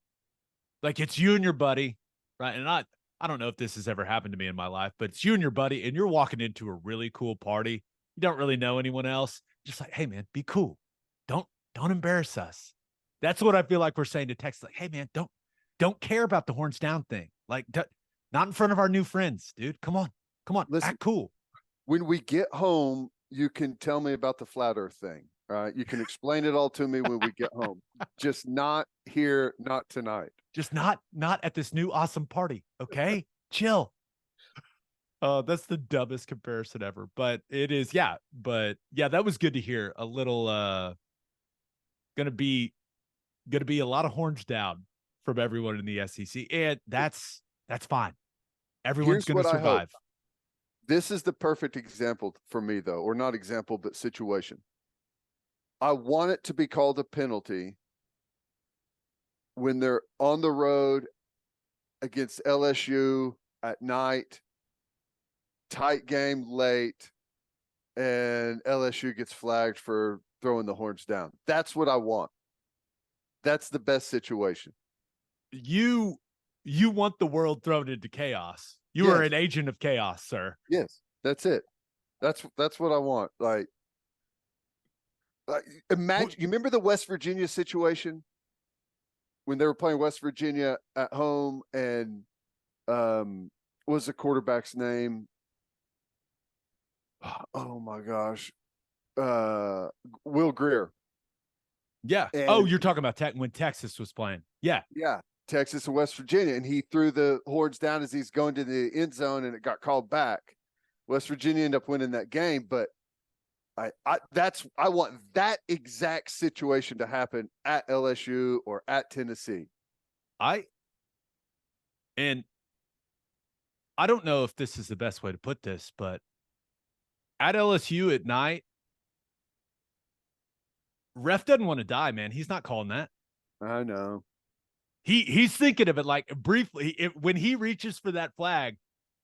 like it's you and your buddy, right? And I don't know if this has ever happened to me in my life, but it's you and your buddy, and you're walking into a really cool party. You don't really know anyone else. Just like, hey man, be cool. Don't embarrass us. That's what I feel like we're saying to Texas. Like, hey man, don't care about the horns down thing. Like, not in front of our new friends, dude. Come on,
Listen,
act cool.
When we get home, you can tell me about the flat Earth thing. All right, you can explain it all to me when we get home. Just not here, not tonight.
Just not at this new awesome party. Okay, chill. That's the dumbest comparison ever, but it is. Yeah, but yeah, that was good to hear. A little gonna be a lot of horns down from everyone in the SEC, and that's fine. Everyone's going to survive.
This is the perfect example for me, though, or not example, but situation. I want it to be called a penalty when they're on the road against LSU at night, tight game late, and LSU gets flagged for throwing the horns down. That's what I want. That's the best situation.
You want the world thrown into chaos. You are an agent of chaos, sir.
Yes, that's it. That's what I want. Like imagine, you remember the West Virginia situation when they were playing West Virginia at home, and what was the quarterback's name? Oh my gosh. Will Greer.
Yeah. And, you're talking about when Texas was playing. Yeah.
Yeah. Texas and West Virginia. And he threw the horns down as he's going to the end zone, and it got called back. West Virginia ended up winning that game. But I want that exact situation to happen at LSU or at Tennessee.
I don't know if this is the best way to put this, but at LSU at night, ref doesn't want to die, man. He's not calling that.
I know.
He's thinking of it like briefly. When he reaches for that flag,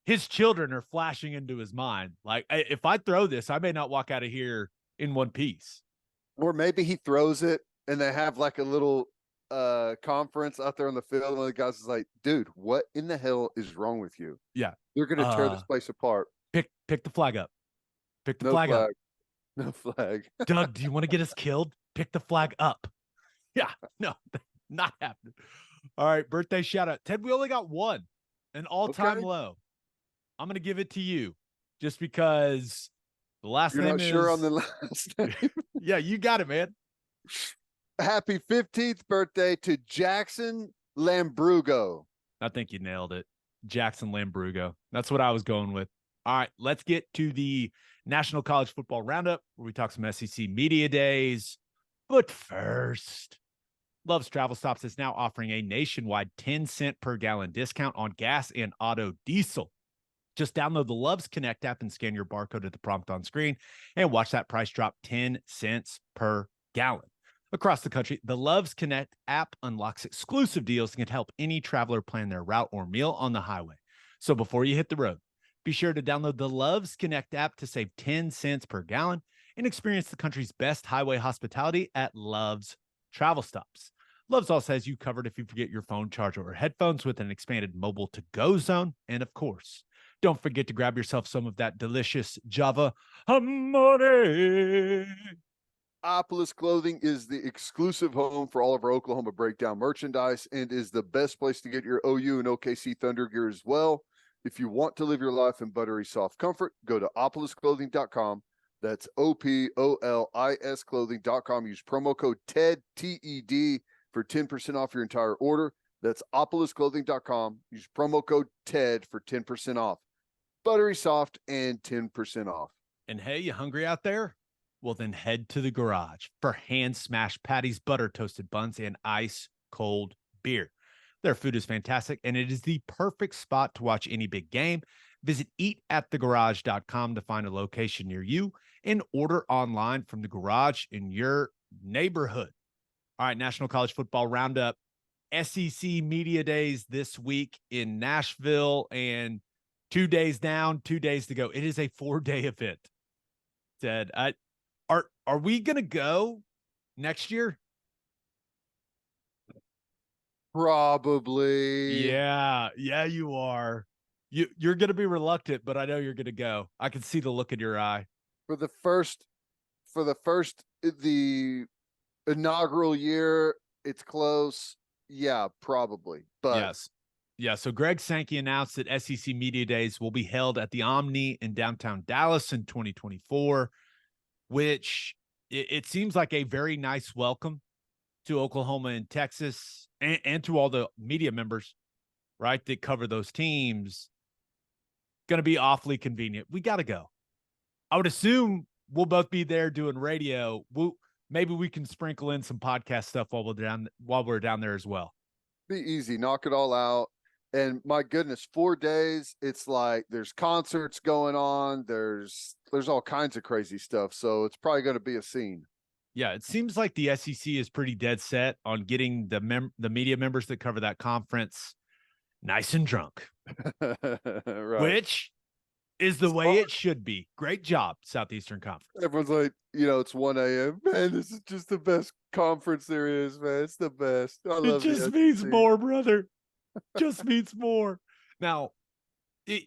his children are flashing into his mind. Like, if I throw this, I may not walk out of here in one piece.
Or maybe he throws it and they have like a little conference out there on the field, and the guys is like, dude, what in the hell is wrong with you?
Yeah.
They're going to tear this place apart.
Pick the flag up. Pick the flag up.
No flag.
Doug, do you want to get us killed? Pick the flag up. Yeah. No, not happening. All right. Birthday shout out. Ted, we only got one, an all-time low. I'm going to give it to you just because the last name is...
You're not sure on the last name?
Yeah, you got it, man.
Happy 15th birthday to Jackson Lambrugo.
I think you nailed it. Jackson Lambrugo. That's what I was going with. All right, let's get to the National College Football Roundup, where we talk some SEC Media Days. But first, Love's Travel Stops is now offering a nationwide 10-cent per gallon discount on gas and auto diesel. Just download the Love's Connect app and scan your barcode at the prompt on screen and watch that price drop 10 cents per gallon. Across the country, the Love's Connect app unlocks exclusive deals and can help any traveler plan their route or meal on the highway. So before you hit the road, be sure to download the Love's Connect app to save 10 cents per gallon and experience the country's best highway hospitality at Love's Travel Stops. Love's also has you covered if you forget your phone charger or headphones with an expanded mobile to-go zone. And of course, don't forget to grab yourself some of that delicious Java Amore.
Opolis Clothing is the exclusive home for all of our Oklahoma Breakdown merchandise and is the best place to get your OU and OKC Thunder gear as well. If you want to live your life in buttery soft comfort, go to opolisclothing.com. That's OPOLIS clothing.com. Use promo code TED, TED, for 10% off your entire order. That's opolisclothing.com. Use promo code TED for 10% off. Buttery soft and 10% off.
And hey, you hungry out there? Well, then head to the garage for hand-smashed patties, butter toasted buns, and ice-cold beer. Their food is fantastic, and it is the perfect spot to watch any big game. Visit eatatthegarage.com to find a location near you and order online from the garage in your neighborhood. All right, National College Football Roundup, SEC Media Days this week in Nashville, and 2 days down, 2 days to go. It is a 4-day event. Ted, are we going to go next year?
Probably.
Yeah, you are. You're going to be reluctant, but I know you're going to go. I can see the look in your eye.
For the inaugural year, it's close. Yeah, probably. But
yes. Yeah, so Greg Sankey announced that SEC Media Days will be held at the Omni in downtown Dallas in 2024, which it seems like a very nice welcome to Oklahoma and Texas and to all the media members, right, that cover those teams. Going to be awfully convenient. We got to go. I would assume we'll both be there doing radio. Maybe we can sprinkle in some podcast stuff while we're down there as well.
Be easy, knock it all out. And my goodness, 4 days, it's like there's concerts going on. There's all kinds of crazy stuff. So it's probably going to be a scene.
Yeah, it seems like the SEC is pretty dead set on getting the media members that cover that conference nice and drunk.
Right.
Which is the way it should be. Great job, Southeastern Conference.
Everyone's like, it's 1 a.m. Man, this is just the best conference there is, man. It's the best. I love
it. Just means more, brother. Just means more. Now, do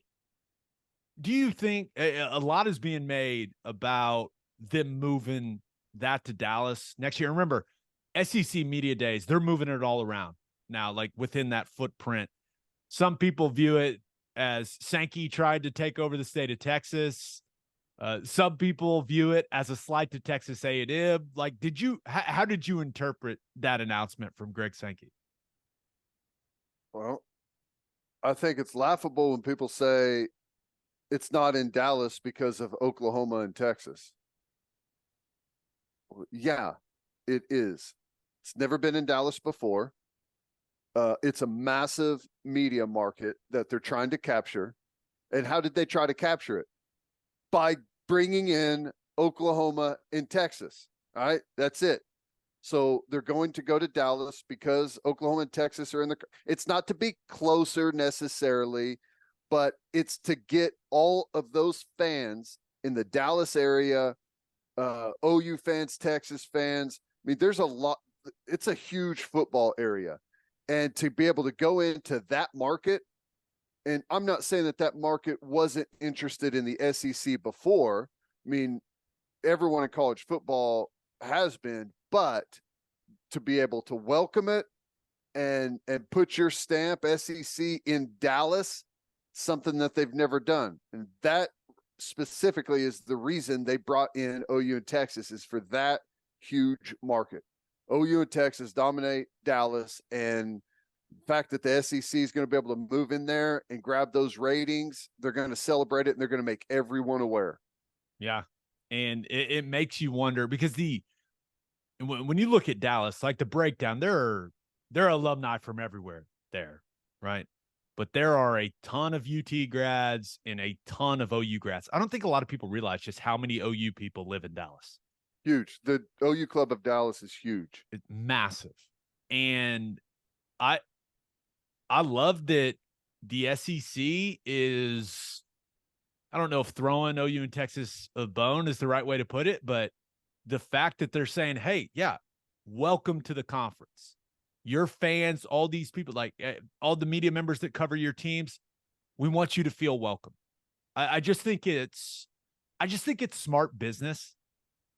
you think a lot is being made about them moving that to Dallas next year? Remember, SEC Media Days, they're moving it all around now, like within that footprint. Some people view it as Sankey tried to take over the state of Texas. Some people view it as a slight to Texas A&M. Like, how did you interpret that announcement from Greg Sankey?
Well, I think it's laughable when people say it's not in Dallas because of Oklahoma and Texas. Yeah, it is. It's never been in Dallas before. It's a massive media market that they're trying to capture. And how did they try to capture it? By bringing in Oklahoma and Texas. All right, that's it. So they're going to go to Dallas because Oklahoma and Texas are in the. It's not to be closer necessarily, but it's to get all of those fans in the Dallas area, OU fans, Texas fans. I mean, there's a lot. It's a huge football area. And to be able to go into that market, and I'm not saying that market wasn't interested in the SEC before. I mean, everyone in college football has been, but to be able to welcome it and put your stamp SEC in Dallas, something that they've never done. And that specifically is the reason they brought in OU and Texas, is for that huge market. OU and Texas dominate Dallas, and the fact that the SEC is going to be able to move in there and grab those ratings, they're going to celebrate it, and they're going to make everyone aware.
Yeah. And it makes you wonder, because when you look at Dallas, like the breakdown, there are alumni from everywhere there, right? But there are a ton of UT grads and a ton of OU grads. I don't think a lot of people realize just how many OU people live in Dallas.
Huge. The OU Club of Dallas is huge.
It's massive. And I love that the SEC is, I don't know if throwing OU and Texas a bone is the right way to put it, but the fact that they're saying, hey, yeah, welcome to the conference. Your fans, all these people, like all the media members that cover your teams, we want you to feel welcome. I just think it's smart business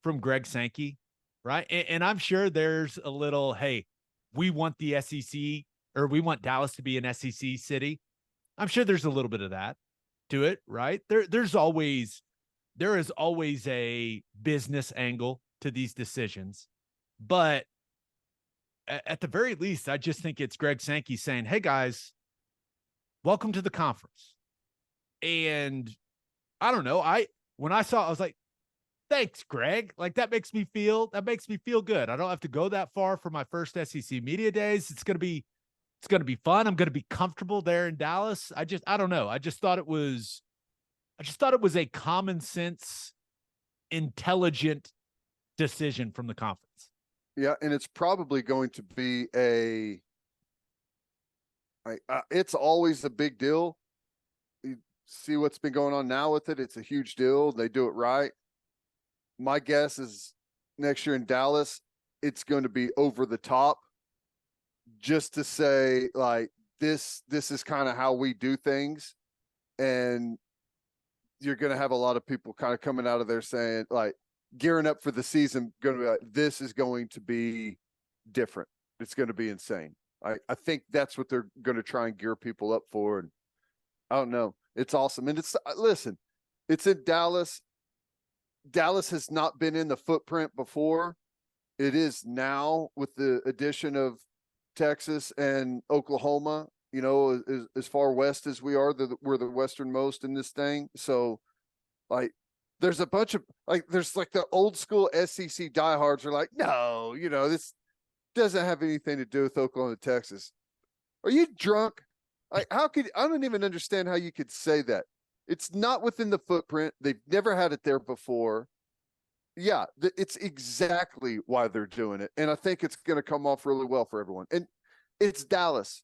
from Greg Sankey right? And I'm sure there's a little, hey, we want the SEC or we want Dallas to be an SEC city. I'm sure there's a little bit of that to it, right? There is always a business angle to these decisions, but at the very least, I just think it's Greg Sankey saying, "Hey guys, welcome to the conference." And I don't know, when I saw it, I was like, "Thanks, Greg." Like that makes me feel good. I don't have to go that far for my first SEC media days. It's gonna be fun. I'm gonna be comfortable there in Dallas. I don't know. I just thought it was a common sense, intelligent decision from the conference.
Yeah, and it's probably going to be it's always a big deal. You see what's been going on now with it. It's a huge deal. They do it right. My guess is next year in Dallas, it's going to be over the top just to say like this is kind of how we do things. And you're going to have a lot of people kind of coming out of there saying like gearing up for the season, going to be like, this is going to be different. It's going to be insane. I think that's what they're going to try and gear people up for. And I don't know. It's awesome. And listen, it's in Dallas. Dallas has not been in the footprint before. It is now with the addition of Texas and Oklahoma, as far west as we are, we're the westernmost in this thing. So like, there's a bunch of there's like the old school SEC diehards are like, no, this doesn't have anything to do with Oklahoma, Texas. Are you drunk? I don't even understand how you could say that. It's not within the footprint. They've never had it there before. Yeah, it's exactly why they're doing it. And I think it's going to come off really well for everyone. And it's Dallas.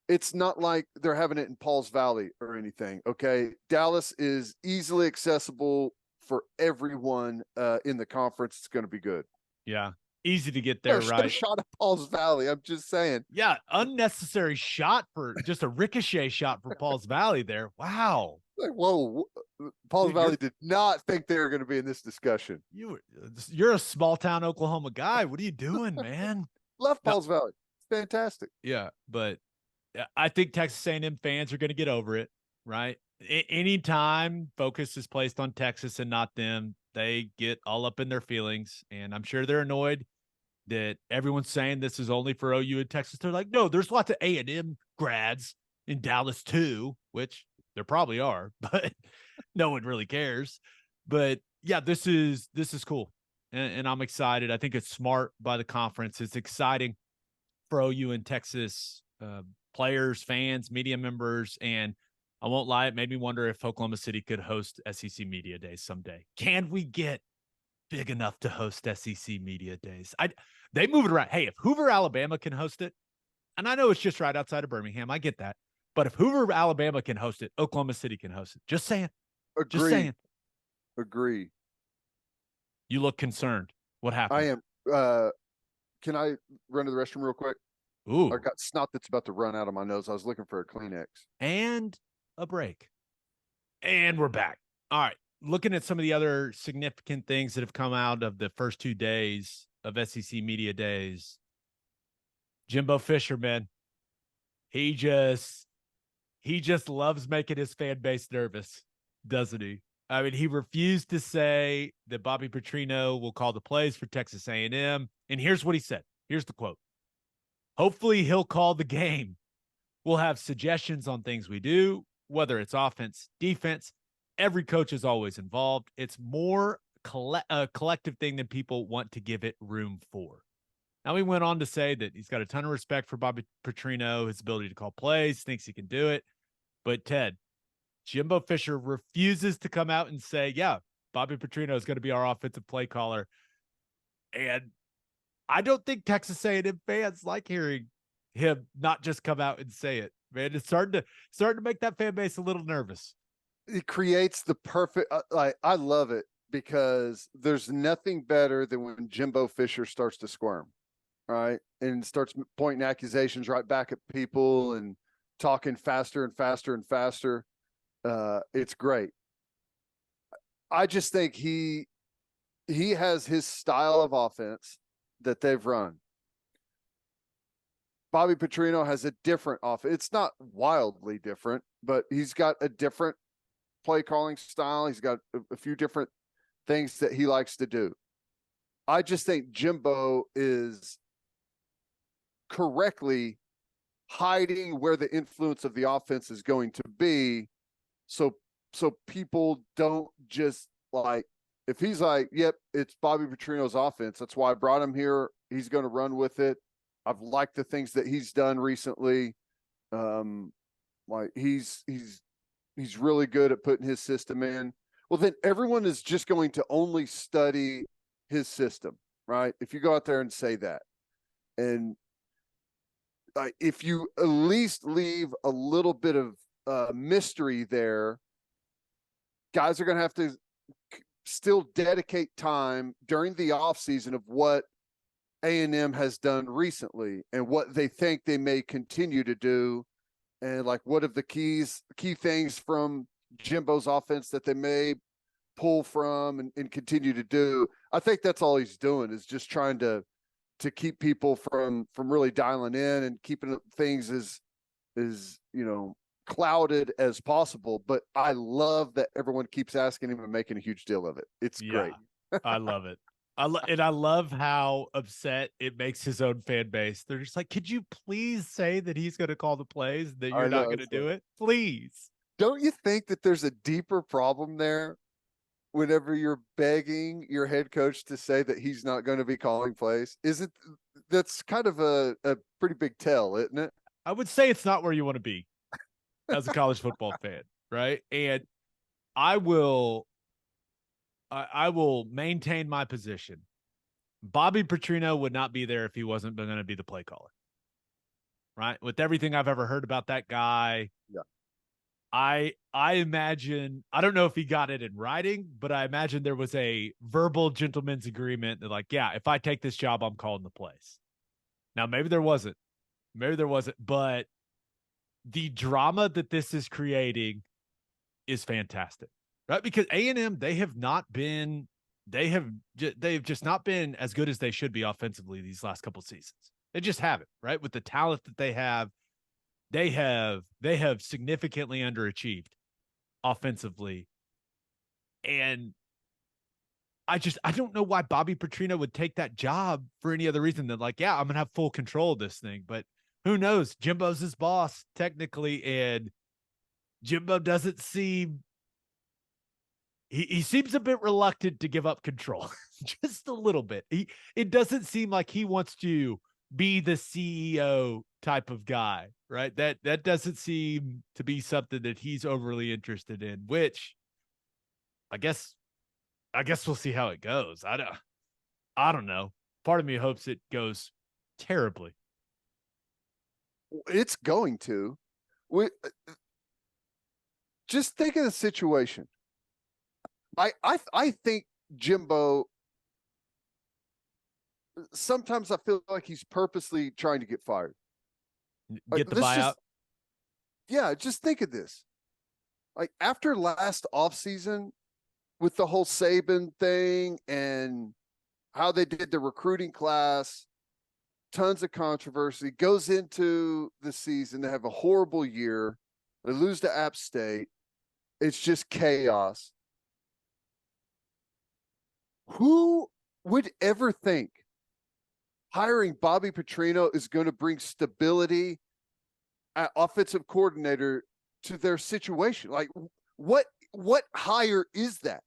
It's not like they're having it in Paul's Valley or anything. Okay. Dallas is easily accessible for everyone in the conference. It's going to be good.
Yeah. Easy to get there, right?
Shot at Paul's Valley. I'm just saying.
Yeah. Unnecessary shot for just a ricochet shot for Paul's Valley there. Wow.
Like, whoa. Paul's Valley did not think they were going to be in this discussion.
You're a small town Oklahoma guy. What are you doing, man?
Love Paul's Valley. It's fantastic.
Yeah. But I think Texas A&M fans are going to get over it, right? Anytime focus is placed on Texas and not them, they get all up in their feelings. And I'm sure they're annoyed that everyone's saying this is only for OU and Texas. They're like, no, there's lots of A&M grads in Dallas too, which there probably are, but no one really cares. But yeah, this is cool. And I'm excited. I think it's smart by the conference. It's exciting for OU and Texas players, fans, media members. And I won't lie, it made me wonder if Oklahoma City could host SEC Media Days someday. Can we get big enough to host SEC Media Days? They move it around. Hey, if Hoover, Alabama can host it, and I know it's just right outside of Birmingham, I get that. But if Hoover, Alabama can host it, Oklahoma City can host it. Just saying.
Agree.
Just saying.
Agree.
You look concerned. What happened?
I am. Can I run to the restroom real quick?
Ooh.
I got snot that's about to run out of my nose. I was looking for a Kleenex.
And a break. And we're back. All right. Looking at some of the other significant things that have come out of the first 2 days of SEC Media Days. Jimbo Fisher, man. He just loves making his fan base nervous, doesn't he? I mean, he refused to say that Bobby Petrino will call the plays for Texas A&M. And here's what he said. Here's the quote. Hopefully he'll call the game. We'll have suggestions on things we do, whether it's offense, defense. Every coach is always involved. It's more a collective thing than people want to give it room for. Now, he went on to say that he's got a ton of respect for Bobby Petrino, his ability to call plays, thinks he can do it. But Ted, Jimbo Fisher refuses to come out and say, yeah, Bobby Petrino is going to be our offensive play caller. And I don't think Texas A&M fans like hearing him not just come out and say it, man. It's starting to make that fan base a little nervous.
It creates the perfect, I love it because there's nothing better than when Jimbo Fisher starts to squirm, right? And starts pointing accusations right back at people and talking faster and faster and faster. It's great. I just think he he has his style of offense that they've run. Bobby Petrino has a different offense. It's not wildly different, but he's got a different play calling style. He's got a few different things that he likes to do. I just think Jimbo is correctly hiding where the influence of the offense is going to be. So people don't just like, if he's like, yep, it's Bobby Petrino's offense. That's why I brought him here. He's going to run with it. I've liked the things that he's done recently. Like he's really good at putting his system in. Well, then everyone is just going to only study his system, right? If you go out there and say that, and if you at least leave a little bit of mystery there, guys are going to have to still dedicate time during the offseason of what A&M has done recently and what they think they may continue to do, and like what of the key things from Jimbo's offense that they may pull from and continue to do. I think that's all he's doing, is just trying to keep people from really dialing in and keeping things as clouded as possible. But I love that everyone keeps asking him and making a huge deal of it. It's great.
I love it. I love how upset it makes his own fan base. They're just like, could you please say that he's going to call the plays, that you're not going to do it? Please.
Don't you think that there's a deeper problem there whenever you're begging your head coach to say that he's not going to be calling plays? That's kind of a pretty big tell, isn't it?
I would say it's not where you want to be as a college football fan, right? And I will maintain my position. Bobby Petrino would not be there if he wasn't going to be the play caller, right? With everything I've ever heard about that guy,
yeah.
I imagine, I don't know if he got it in writing, but I imagine there was a verbal gentleman's agreement that, like, yeah, if I take this job, I'm calling the plays. Now, maybe there wasn't, but the drama that this is creating is fantastic, right? Because A&M, they've just not been as good as they should be offensively these last couple seasons. They just haven't, right? With the talent that they have significantly underachieved offensively. And I don't know why Bobby Petrino would take that job for any other reason than, like, yeah, I'm going to have full control of this thing. But who knows? Jimbo's his boss technically, and Jimbo doesn't seem, he seems a bit reluctant to give up control. Just a little bit. It doesn't seem like he wants to be the CEO type of guy, right? That doesn't seem to be something that he's overly interested in, which I guess we'll see how it goes. I don't know. Part of me hopes it goes terribly.
It's going to. Just think of the situation. I think Jimbo, sometimes I feel like he's purposely trying to get fired.
Get the buyout.
Just think of this. Like, after last offseason with the whole Saban thing and how they did the recruiting class, tons of controversy, goes into the season. They have a horrible year. They lose to App State. It's just chaos. Who would ever think hiring Bobby Petrino is going to bring stability at offensive coordinator to their situation? Like, what hire is that?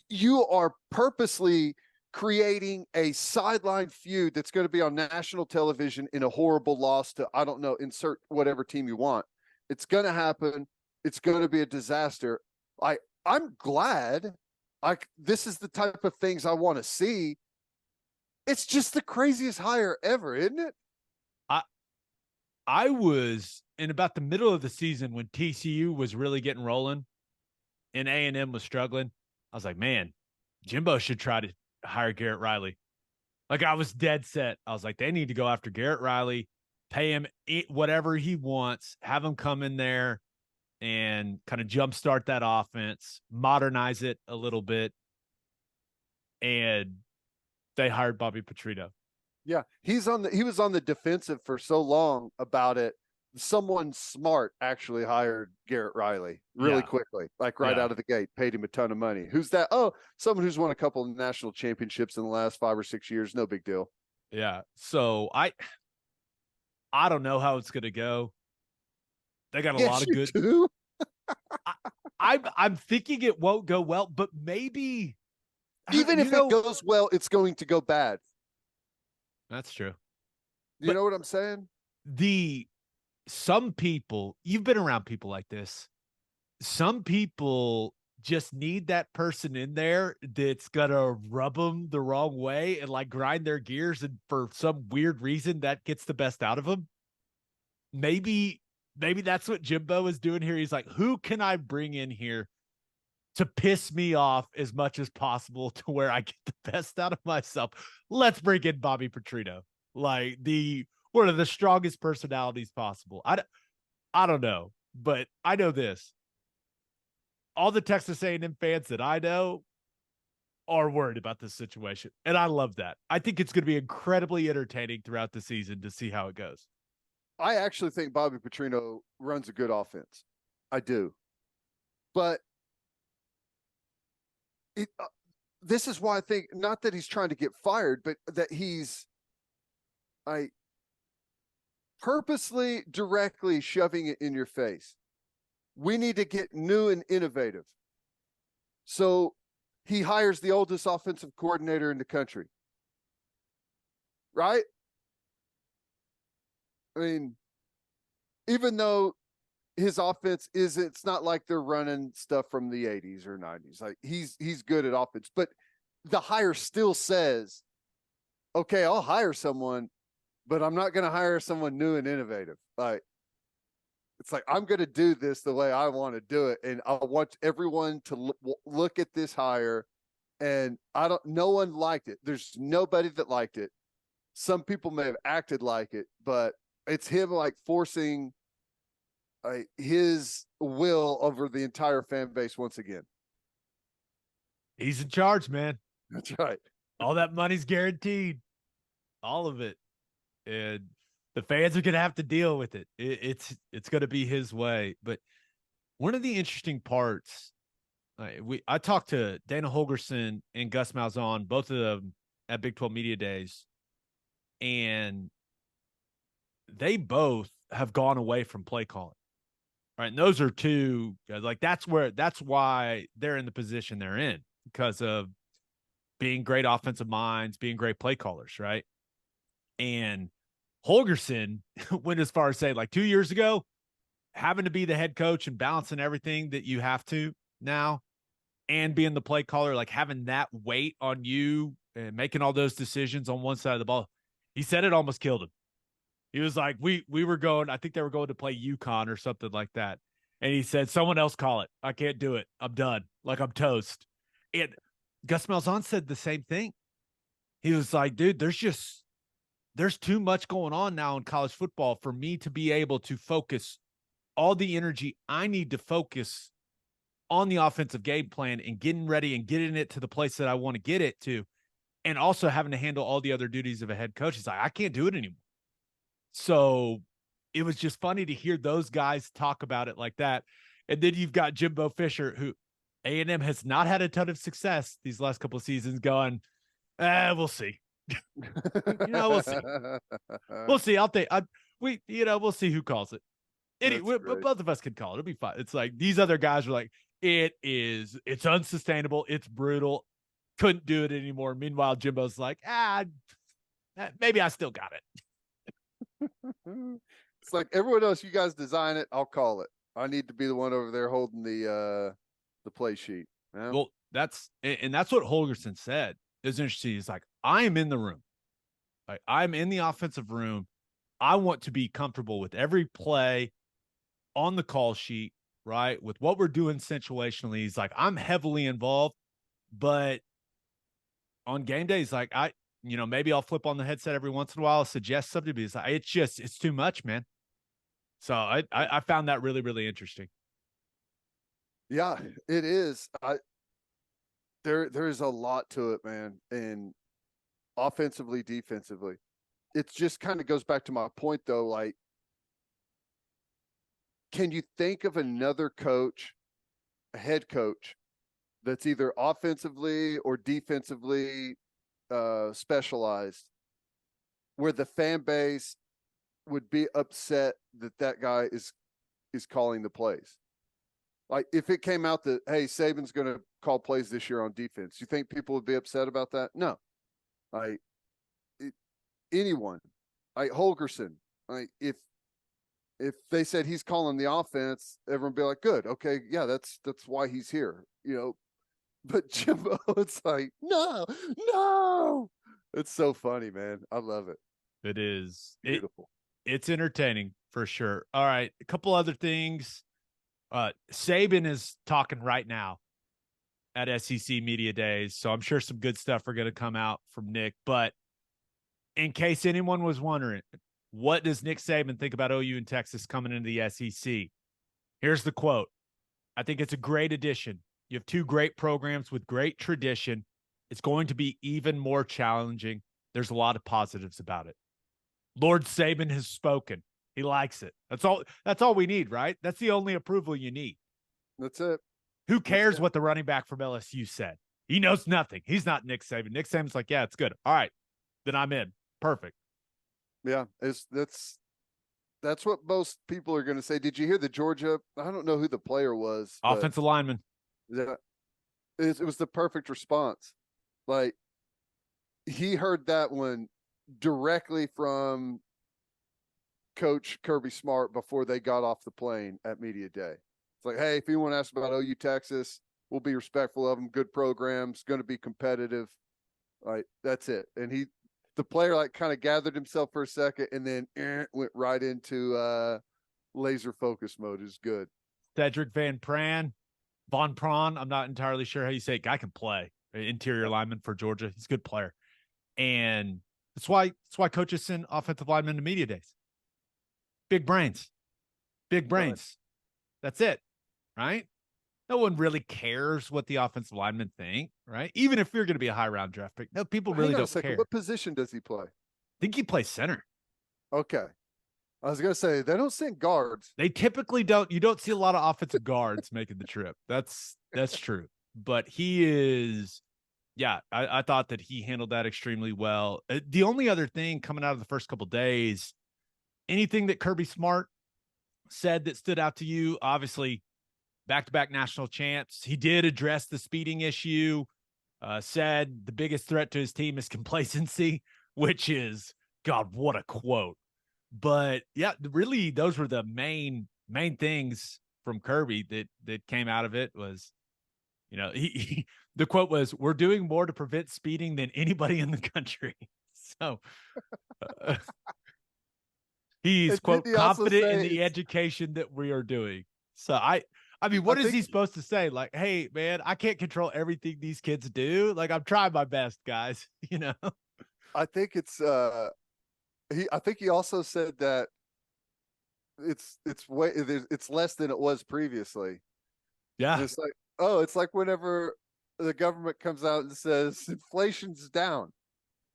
You are purposely creating a sideline feud that's going to be on national television in a horrible loss to, I don't know, insert whatever team you want. It's going to happen. It's going to be a disaster. I'm glad. This is the type of things I want to see. It's just the craziest hire ever, isn't it?
I was in about the middle of the season when TCU was really getting rolling and A&M was struggling. I was like, man, Jimbo should try to hire Garrett Riley. Like, I was dead set. I was like, they need to go after Garrett Riley, pay him whatever he wants, have him come in there and kind of jumpstart that offense, modernize it a little bit. and they hired Bobby Petrino.
Yeah, he was on the defensive for so long about it. Someone smart actually hired Garrett Riley really
Yeah.
quickly, like right
Yeah.
out of the gate, paid him a ton of money. Who's that? Oh, someone who's won a couple of national championships in the last 5 or 6 years. No big deal.
Yeah. So I don't know how it's gonna go. They got a lot
Yes,
of
you
good.
do.
I'm thinking it won't go well, but maybe I don't know.
Even if it goes well, it's going to go bad.
That's true.
You
But
know what I'm saying?
some people, you've been around people like this. Some people just need that person in there that's gonna rub them the wrong way and like grind their gears, and for some weird reason that gets the best out of them. Maybe that's what Jimbo is doing here. He's like, who can I bring in here to piss me off as much as possible to where I get the best out of myself? Let's bring in Bobby Petrino, like the one of the strongest personalities possible. I don't know, but I know this. All the Texas A&M fans that I know are worried about this situation, and I love that. I think it's going to be incredibly entertaining throughout the season to see how it goes.
I actually think Bobby Petrino runs a good offense. I do. But this is why I think not that he's trying to get fired, but that he's I purposely directly shoving it in your face. We need to get new and innovative. So he hires the oldest offensive coordinator in the country. Right? I mean, even though his offense is, it's not like they're running stuff from the 80s or 90s. Like he's good at offense, but the hire still says, okay, I'll hire someone, but I'm not going to hire someone new and innovative. Like it's like I'm going to do this the way I want to do it, and I want everyone to look at this hire. And no one liked it. There's nobody that liked it. Some people may have acted like it, but it's him like forcing his will over the entire fan base once again.
He's in charge, man.
That's right.
All that money's guaranteed, all of it, and the fans are going to have to deal with it. It's going to be his way. But one of the interesting parts, I talked to Dana Holgerson and Gus Malzahn, both of them at Big 12 Media Days, and they both have gone away from play calling. Right. And those are two, like that's why they're in the position they're in, because of being great offensive minds, being great play callers. Right. And Holgerson went as far as saying, like 2 years ago, having to be the head coach and balancing everything that you have to now and being the play caller, like having that weight on you and making all those decisions on one side of the ball. He said it almost killed him. He was like, we were going, I think they were going to play UConn or something like that. And he said, someone else call it. I can't do it. I'm done. Like I'm toast. And Gus Malzahn said the same thing. He was like, dude, there's too much going on now in college football for me to be able to focus all the energy I need to focus on the offensive game plan and getting ready and getting it to the place that I want to get it to, and also having to handle all the other duties of a head coach. He's like, I can't do it anymore. So it was just funny to hear those guys talk about it like that. And then you've got Jimbo Fisher, who A&M has not had a ton of success these last couple of seasons, going, we'll see. We'll see. We'll see. We'll see who calls it. Anyway, both of us can call it. It'll be fine. It's like these other guys are like, it's unsustainable. It's brutal. Couldn't do it anymore. Meanwhile, Jimbo's like, maybe I still got it.
It's like everyone else, you guys design it, I'll call it. I need to be the one over there holding the play sheet. Yeah.
Well, that's what Holgerson said. It's interesting. He's like, I am in the room. Like I'm in the offensive room. I want to be comfortable with every play on the call sheet, right? With what we're doing situationally. He's like, I'm heavily involved, but on game day, he's like, maybe I'll flip on the headset every once in a while, suggest something, but it's like, it's too much, man. So I found that really, really interesting.
Yeah, it is. there's a lot to it, man. And offensively, defensively, it just kind of goes back to my point though. Like, can you think of another coach, a head coach, that's either offensively or defensively specialized, where the fan base would be upset that guy is calling the plays? Like, if it came out that, hey, Saban's going to call plays this year on defense, you think people would be upset about that? No. Like, anyone, like Holgerson, like if they said he's calling the offense, everyone would be like, good, okay, yeah, that's why he's here, But Jimbo, it's like, no. It's so funny, man. I love it.
It is
Beautiful.
It's entertaining for sure. All right, a couple other things. Saban is talking right now at SEC Media Days, so I'm sure some good stuff are going to come out from Nick. But in case anyone was wondering, what does Nick Saban think about OU and Texas coming into the SEC? Here's the quote. I think it's a great addition. You have two great programs with great tradition. It's going to be even more challenging. There's a lot of positives about it. Lord Saban has spoken. He likes it. That's all we need, right? That's the only approval you need.
That's it.
Who cares what the running back from LSU said? He knows nothing. He's not Nick Saban. Nick Saban's like, yeah, it's good. All right, then I'm in. Perfect.
Yeah, that's what most people are going to say. Did you hear the Georgia? I don't know who the player was.
Offensive lineman.
Yeah, it was the perfect response. Like, he heard that one directly from Coach Kirby Smart before they got off the plane at Media Day. It's like, hey, if anyone asks about OU Texas, we'll be respectful of them. Good programs, going to be competitive. Like, that's it. And the player like kind of gathered himself for a second and then went right into laser focus mode. Is good.
Cedric Von Pran. I'm not entirely sure how you say it. Guy can play. Interior lineman for Georgia. He's a good player. And that's why coaches send offensive linemen to media days. Big brains. Right. That's it. Right? No one really cares what the offensive linemen think, right? Even if you're going to be a high round draft pick. No, people really don't care.
What position does he play?
I think he plays center.
Okay. I was going to say, they don't send guards.
They typically don't. You don't see a lot of offensive guards making the trip. That's true. But he is, yeah, I thought that he handled that extremely well. The only other thing coming out of the first couple of days, anything that Kirby Smart said that stood out to you? Obviously, back-to-back national champs. He did address the speeding issue, said the biggest threat to his team is complacency, which is, God, what a quote. But yeah, really, those were the main things from Kirby that came out of it. Was, the quote was, "We're doing more to prevent speeding than anybody in the country." So he's, quote, confident in the education that we are doing. So I mean, what is he supposed to say? Like, hey, man, I can't control everything these kids do. Like, I'm trying my best, guys.
I think it's I think he also said that it's less than it was previously.
Yeah.
And it's like, it's like whenever the government comes out and says inflation's down.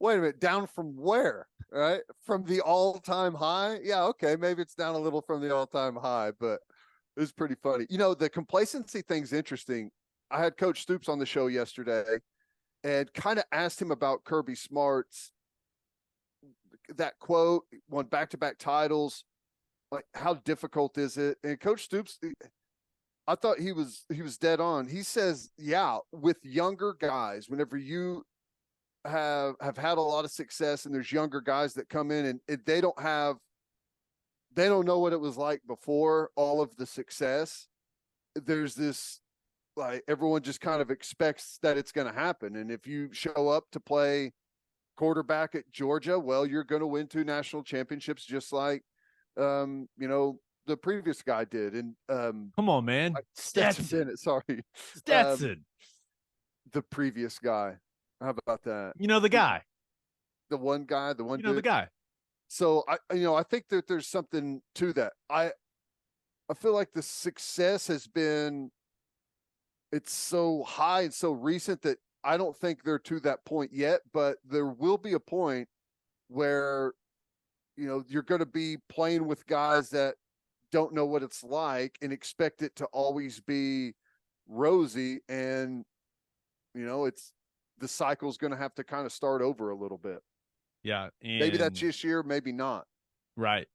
Wait a minute, down from where? Right? From the all-time high? Yeah, okay, maybe it's down a little from the all-time high, but it was pretty funny. The complacency thing's interesting. I had Coach Stoops on the show yesterday and kind of asked him about Kirby Smart's that quote, won back-to-back titles. Like, how difficult is it? And Coach Stoops, I thought he was dead on. He says, yeah, with younger guys, whenever you have had a lot of success and there's younger guys that come in and they don't know what it was like before all of the success. There's this, like, everyone just kind of expects that it's going to happen. And if you show up to play quarterback at Georgia, well, you're going to win 2 national championships, just like, the previous guy did. And
come on, man, Stetson.
Sorry,
Stetson.
The previous guy. How about that?
The guy,
the one guy, the one,
the guy.
So I think that there's something to that. I feel like the success has been it's so high and so recent that I don't think they're to that point yet, but there will be a point where, you're going to be playing with guys that don't know what it's like and expect it to always be rosy. And, it's the cycle's going to have to kind of start over a little bit.
Yeah.
Maybe that's
And
this year, maybe not.
right.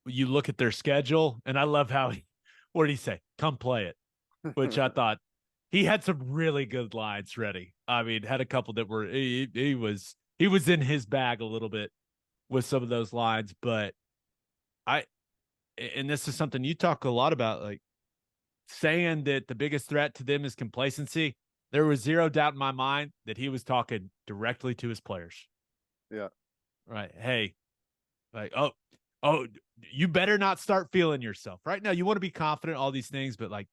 You look at their schedule, and I love how what did he say? Come play it, which I thought he had some really good lines ready. I mean, had a couple that were he was in his bag a little bit with some of those lines, but and this is something you talk a lot about, like saying that the biggest threat to them is complacency. There was zero doubt in my mind that he was talking directly to his players.
Yeah.
Right. Hey, like, oh, you better not start feeling yourself. Right now, you want to be confident, all these things, but like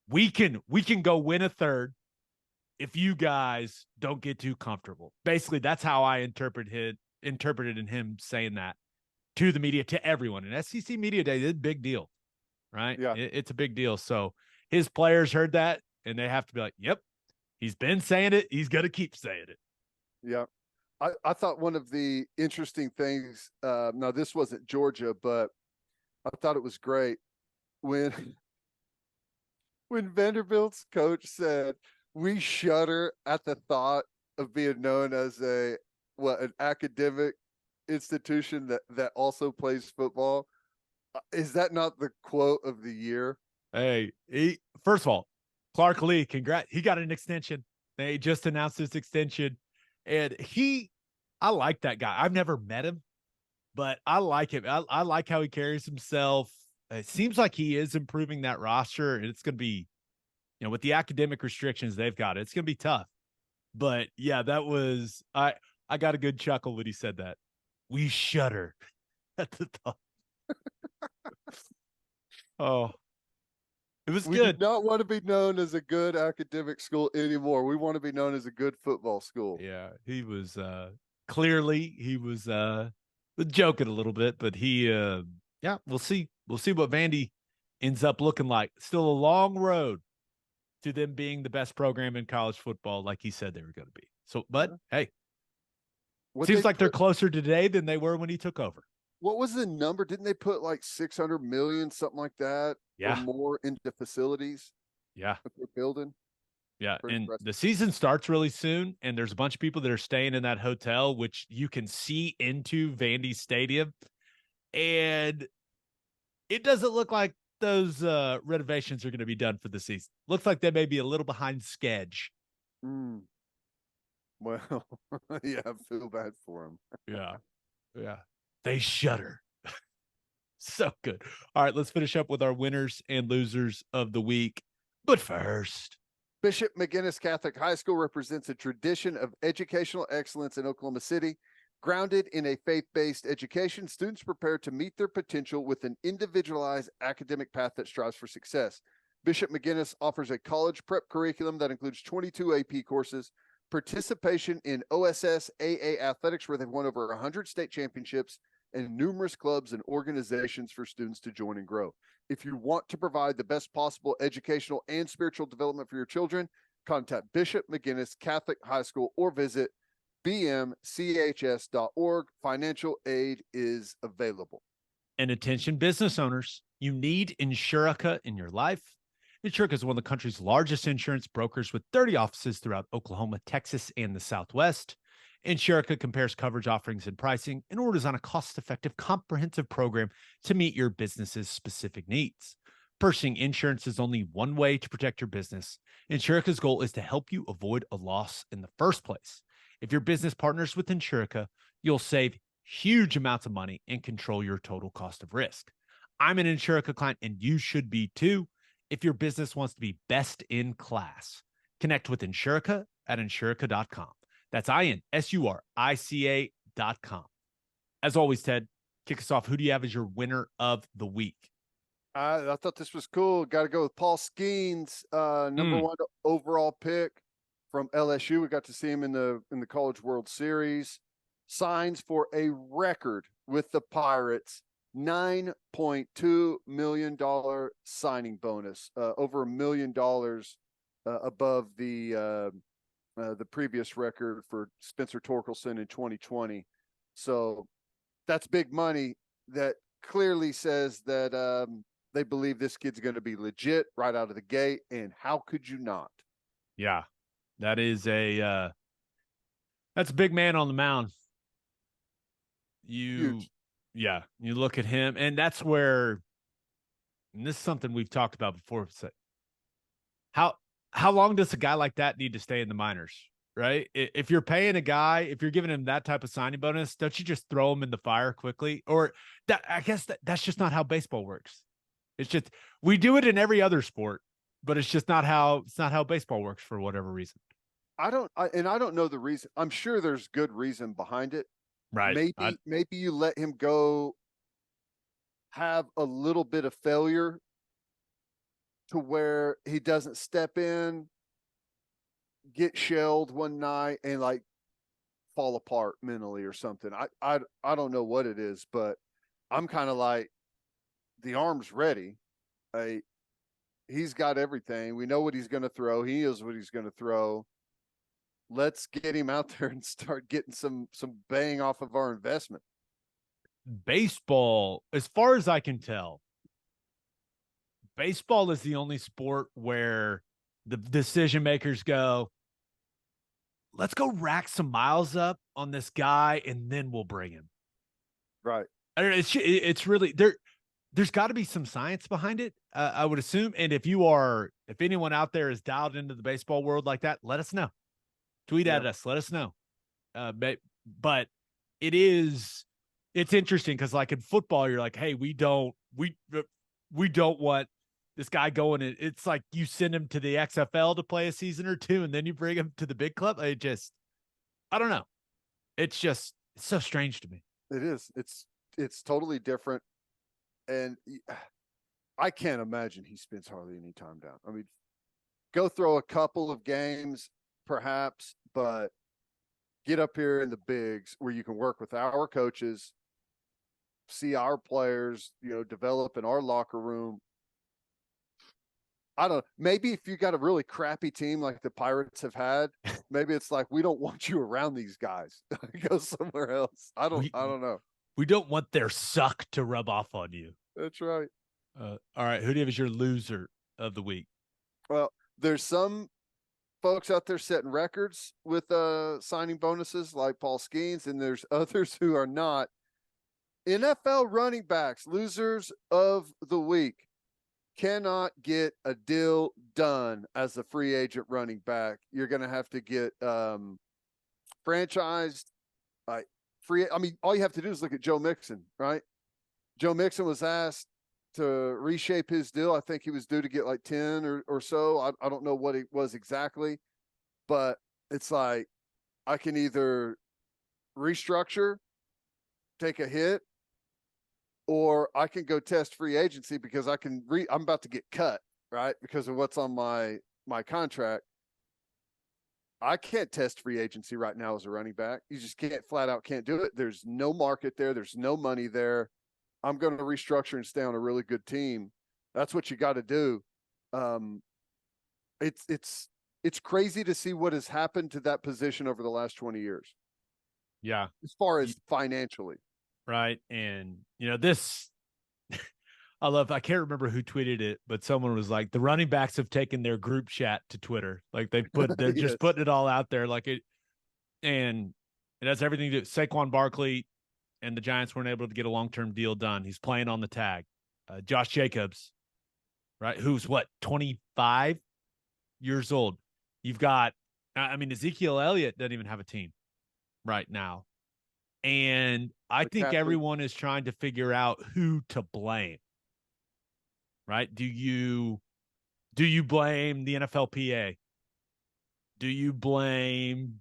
we can go win a third if you guys don't get too comfortable. Basically, that's how I interpreted in him saying that to the media, to everyone. And SEC Media Day is a big deal, right?
Yeah.
It's a big deal. So his players heard that, and they have to be like, yep, he's been saying it. He's going to keep saying it.
Yeah. I thought one of the interesting things, now this wasn't Georgia, but I thought it was great when when Vanderbilt's coach said, "We shudder at the thought of being known as an academic institution that also plays football." Is that not the quote of the year?
Hey, first of all, Clark Lee, congrats. He got an extension. They just announced his extension. And I like that guy. I've never met him, but I like him. I like how he carries himself. It seems like he is improving that roster, and it's going to be, with the academic restrictions they've got, it's going to be tough. But yeah, that was, I got a good chuckle when he said that. We shudder at the thought. Oh, it was
We do
good.
not want to be known as a good academic school anymore. We want to be known as a good football school.
Yeah, he was clearly he was joking a little bit, but yeah, we'll see. We'll see what Vandy ends up looking like. Still a long road to them being the best program in college football, like he said they were going to be. So, but hey,
What
seems
they
like they're
put,
closer today than they were when he took over.
what was the number? Didn't they put like 600 million, something like that, or
Yeah,
more into facilities
yeah,
that they're building?
yeah.
Pretty
And
impressive.
the season starts really soon, and there's a bunch of people that are staying in that hotel, which you can see into Vandy Stadium, and it doesn't look like those renovations are going to be done for the season. Looks like they may be a little behind schedule.
Mm. Well, yeah, I feel bad for them.
Yeah. Yeah. They shudder. So good. All right, let's finish up with our winners and losers of the week. But first,
Bishop McGuinness Catholic High School represents a tradition of educational excellence in Oklahoma City. Grounded in a faith-based education, students prepare to meet their potential with an individualized academic path that strives for success. Bishop McGuinness offers a college prep curriculum that includes 22 AP courses, participation in OSS AA athletics, where they've won over 100 state championships, and numerous clubs and organizations for students to join and grow. If you want to provide the best possible educational and spiritual development for your children, contact Bishop McGuinness Catholic High School or visit bmchs.org. Financial aid is available.
and attention business owners, you need Insurica in your life. Insurica is one of the country's largest insurance brokers with 30 offices throughout Oklahoma, Texas, and the Southwest. Insurica compares coverage offerings and pricing in order to design a cost-effective, comprehensive program to meet your business's specific needs. Purchasing insurance is only one way to protect your business. Insurica's goal is to help you avoid a loss in the first place. If your business partners with Insurica, you'll save huge amounts of money and control your total cost of risk. I'm an Insurica client, and you should be too. If your business wants to be best in class, connect with Insurica at insurica.com. That's INSURICA.com. As always, Ted, kick us off. Who do you have as your winner of the week?
I thought this was cool. Got to go with Paul Skenes, number one overall pick from LSU. We got to see him in the College World Series. Signs for a record with the Pirates $9.2 million signing bonus, over $1 million above the previous record for Spencer Torkelson in 2020. So that's big money that clearly says that they believe this kid's going to be legit right out of the gate. And how could you not?
Yeah, that is that's a big man on the mound.
Huge.
Yeah, you look at him, and that's where, and this is something we've talked about before. How how long does a guy like that need to stay in the minors? Right? If you're paying a guy, if you're giving him that type of signing bonus, don't you just throw him in the fire quickly? Or that I guess that's just not how baseball works. It's just we do it in every other sport, but it's not how baseball works for whatever reason.
I don't know the reason. I'm sure there's good reason behind it.
Right.
Maybe you let him go have a little bit of failure to where he doesn't step in, get shelled one night, and like fall apart mentally or something. I don't know what it is, but I'm kind of like the arm's ready. He's got everything. We know what he's going to throw. He knows what he's going to throw. Let's get him out there and start getting some bang off of our investment.
Baseball, as far as I can tell, baseball is the only sport where the decision makers go, let's go rack some miles up on this guy and then we'll bring him.
Right.
I don't know, it's really there's got to be some science behind it, I would assume. And if anyone out there is dialed into the baseball world like that, let us know. Tweet at us, let us know. But it's interesting because like in football, you're like, hey, we don't want this guy going. It's like you send him to the XFL to play a season or two, and then you bring him to the big club. I don't know. It's so strange to me.
It is. It's totally different, and I can't imagine he spends hardly any time down. I mean, go throw a couple of games, perhaps, but get up here in the bigs where you can work with our coaches, see our players, develop in our locker room. I don't know. Maybe if you got a really crappy team like the Pirates have had, maybe it's like, we don't want you around these guys. Go somewhere else. I don't know.
We don't want their suck to rub off on you.
That's right.
All right. Who do you have as your loser of the week?
Well, there's some folks out there setting records with signing bonuses like Paul Skenes, and there's others who are not. NFL running backs, losers of the week, cannot get a deal done as a free agent running back. You're going to have to get franchised. Free. I mean, all you have to do is look at Joe Mixon, right? Joe Mixon was asked to reshape his deal. I think he was due to get like 10 or so. I don't know what it was exactly, but it's like, I can either restructure, take a hit, or I can go test free agency because I'm about to get cut, right? Because of what's on my contract. I can't test free agency right now as a running back. You just flat out can't do it. There's no market there. There's no money there. I'm going to restructure and stay on a really good team. That's what you got to do. It's crazy to see what has happened to that position over the last 20 years.
Yeah.
As far as financially.
Right. And, this, I can't remember who tweeted it, but someone was like, the running backs have taken their group chat to Twitter. Like they're
Yes.
just putting it all out there. Like and it has everything to do. Saquon Barkley and the Giants weren't able to get a long-term deal done. He's playing on the tag. Josh Jacobs, right? Who's 25 years old. You've got, Ezekiel Elliott doesn't even have a team right now. And I think everyone is trying to figure out who to blame. Right? Do you blame the NFLPA? Do you blame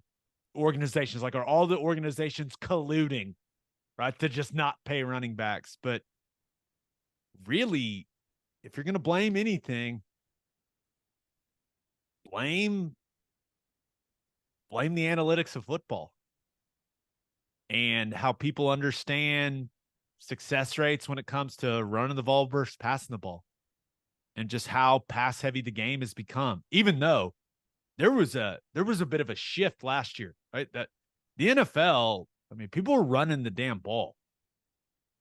organizations? Like, are all the organizations colluding, right, to just not pay running backs? But really, if you're going to blame anything, blame the analytics of football and how people understand success rates when it comes to running the ball versus passing the ball, and just how pass heavy the game has become. Even though there was a bit of a shift last year, right? That the NFL, I mean, people were running the damn ball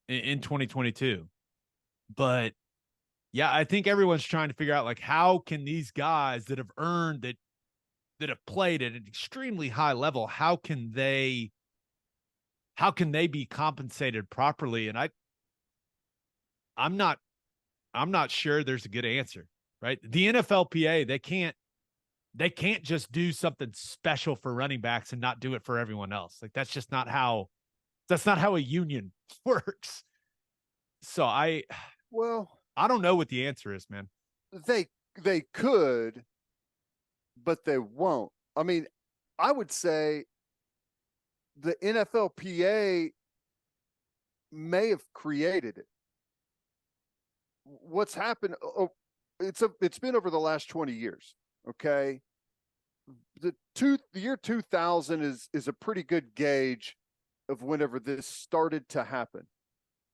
in 2022. But yeah, I think everyone's trying to figure out, like, how can these guys that have earned that have played at an extremely high level, how can they be compensated properly? And I'm not sure there's a good answer, right? The NFLPA, they can't just do something special for running backs and not do it for everyone else. Like, that's just not how a union works. So
Well,
I don't know what the answer is, man.
they could, but they won't. I mean, I would say the NFLPA may have created it. What's happened? It's been over the last 20 years. Okay, the year 2000 is a pretty good gauge of whenever this started to happen.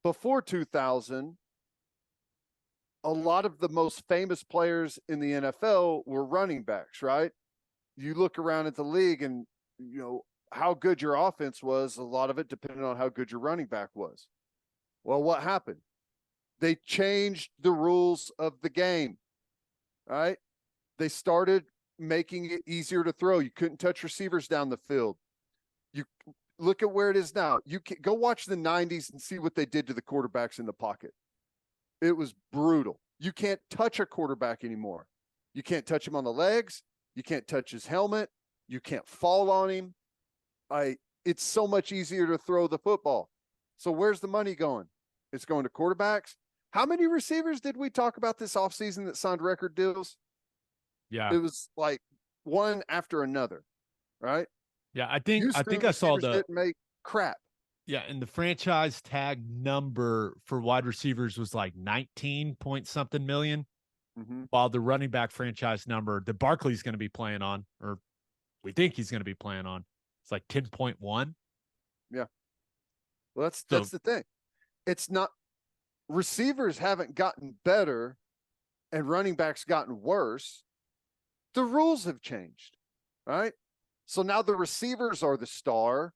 Before 2000, a lot of the most famous players in the NFL were running backs, right? You look around at the league and, you know, how good your offense was, a lot of it depended on how good your running back was. Well, what happened? They changed the rules of the game, right? They started making it easier to throw. You couldn't touch receivers down the field. You look at where it is now. You can go watch the 90s and see what they did to the quarterbacks in the pocket. It was brutal. You can't touch a quarterback anymore. You can't touch him on the legs. You can't touch his helmet. You can't fall on him. It's so much easier to throw the football. So where's the money going? It's going to quarterbacks. How many receivers did we talk about this offseason that signed record deals?
Yeah.
It was like one after another, right?
Yeah, I think
Houston
I saw
receivers didn't make crap.
yeah, and the franchise tag number for wide receivers was like 19 point something million, while the running back franchise number that Barkley's going to be playing on, or we think he's going to be playing on, it's like 10.1.
Yeah. Well, that's the thing. It's not, receivers haven't gotten better and running backs gotten worse. The rules have changed, right? So now the receivers are the star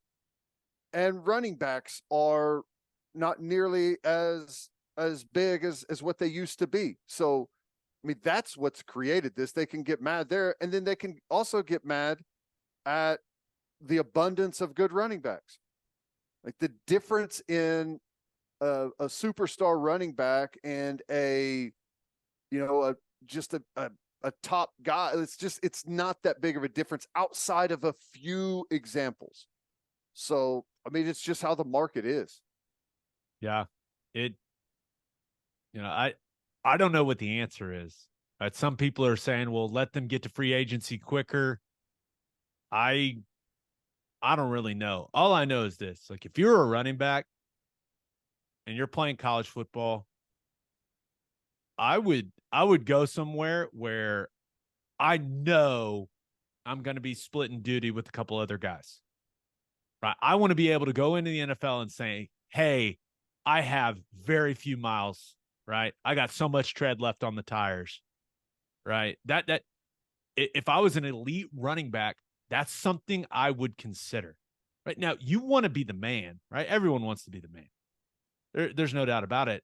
and running backs are not nearly as big as what they used to be. So, I mean, that's what's created this. They can get mad there, and then they can also get mad at the abundance of good running backs. Like the difference in a superstar running back and just a top guy. It's not that big of a difference outside of a few examples. So, I mean, it's just how the market is.
Yeah. I don't know what the answer is. Right? Some people are saying, well, let them get to free agency quicker. I don't really know. All I know is this. Like, if you're a running back and you're playing college football, I would go somewhere where I know I'm going to be splitting duty with a couple other guys. Right? I want to be able to go into the NFL and say, "Hey, I have very few miles, right? I got so much tread left on the tires." Right? That if I was an elite running back, that's something I would consider. Right? Now, you want to be the man, right? Everyone wants to be the man. There's no doubt about it.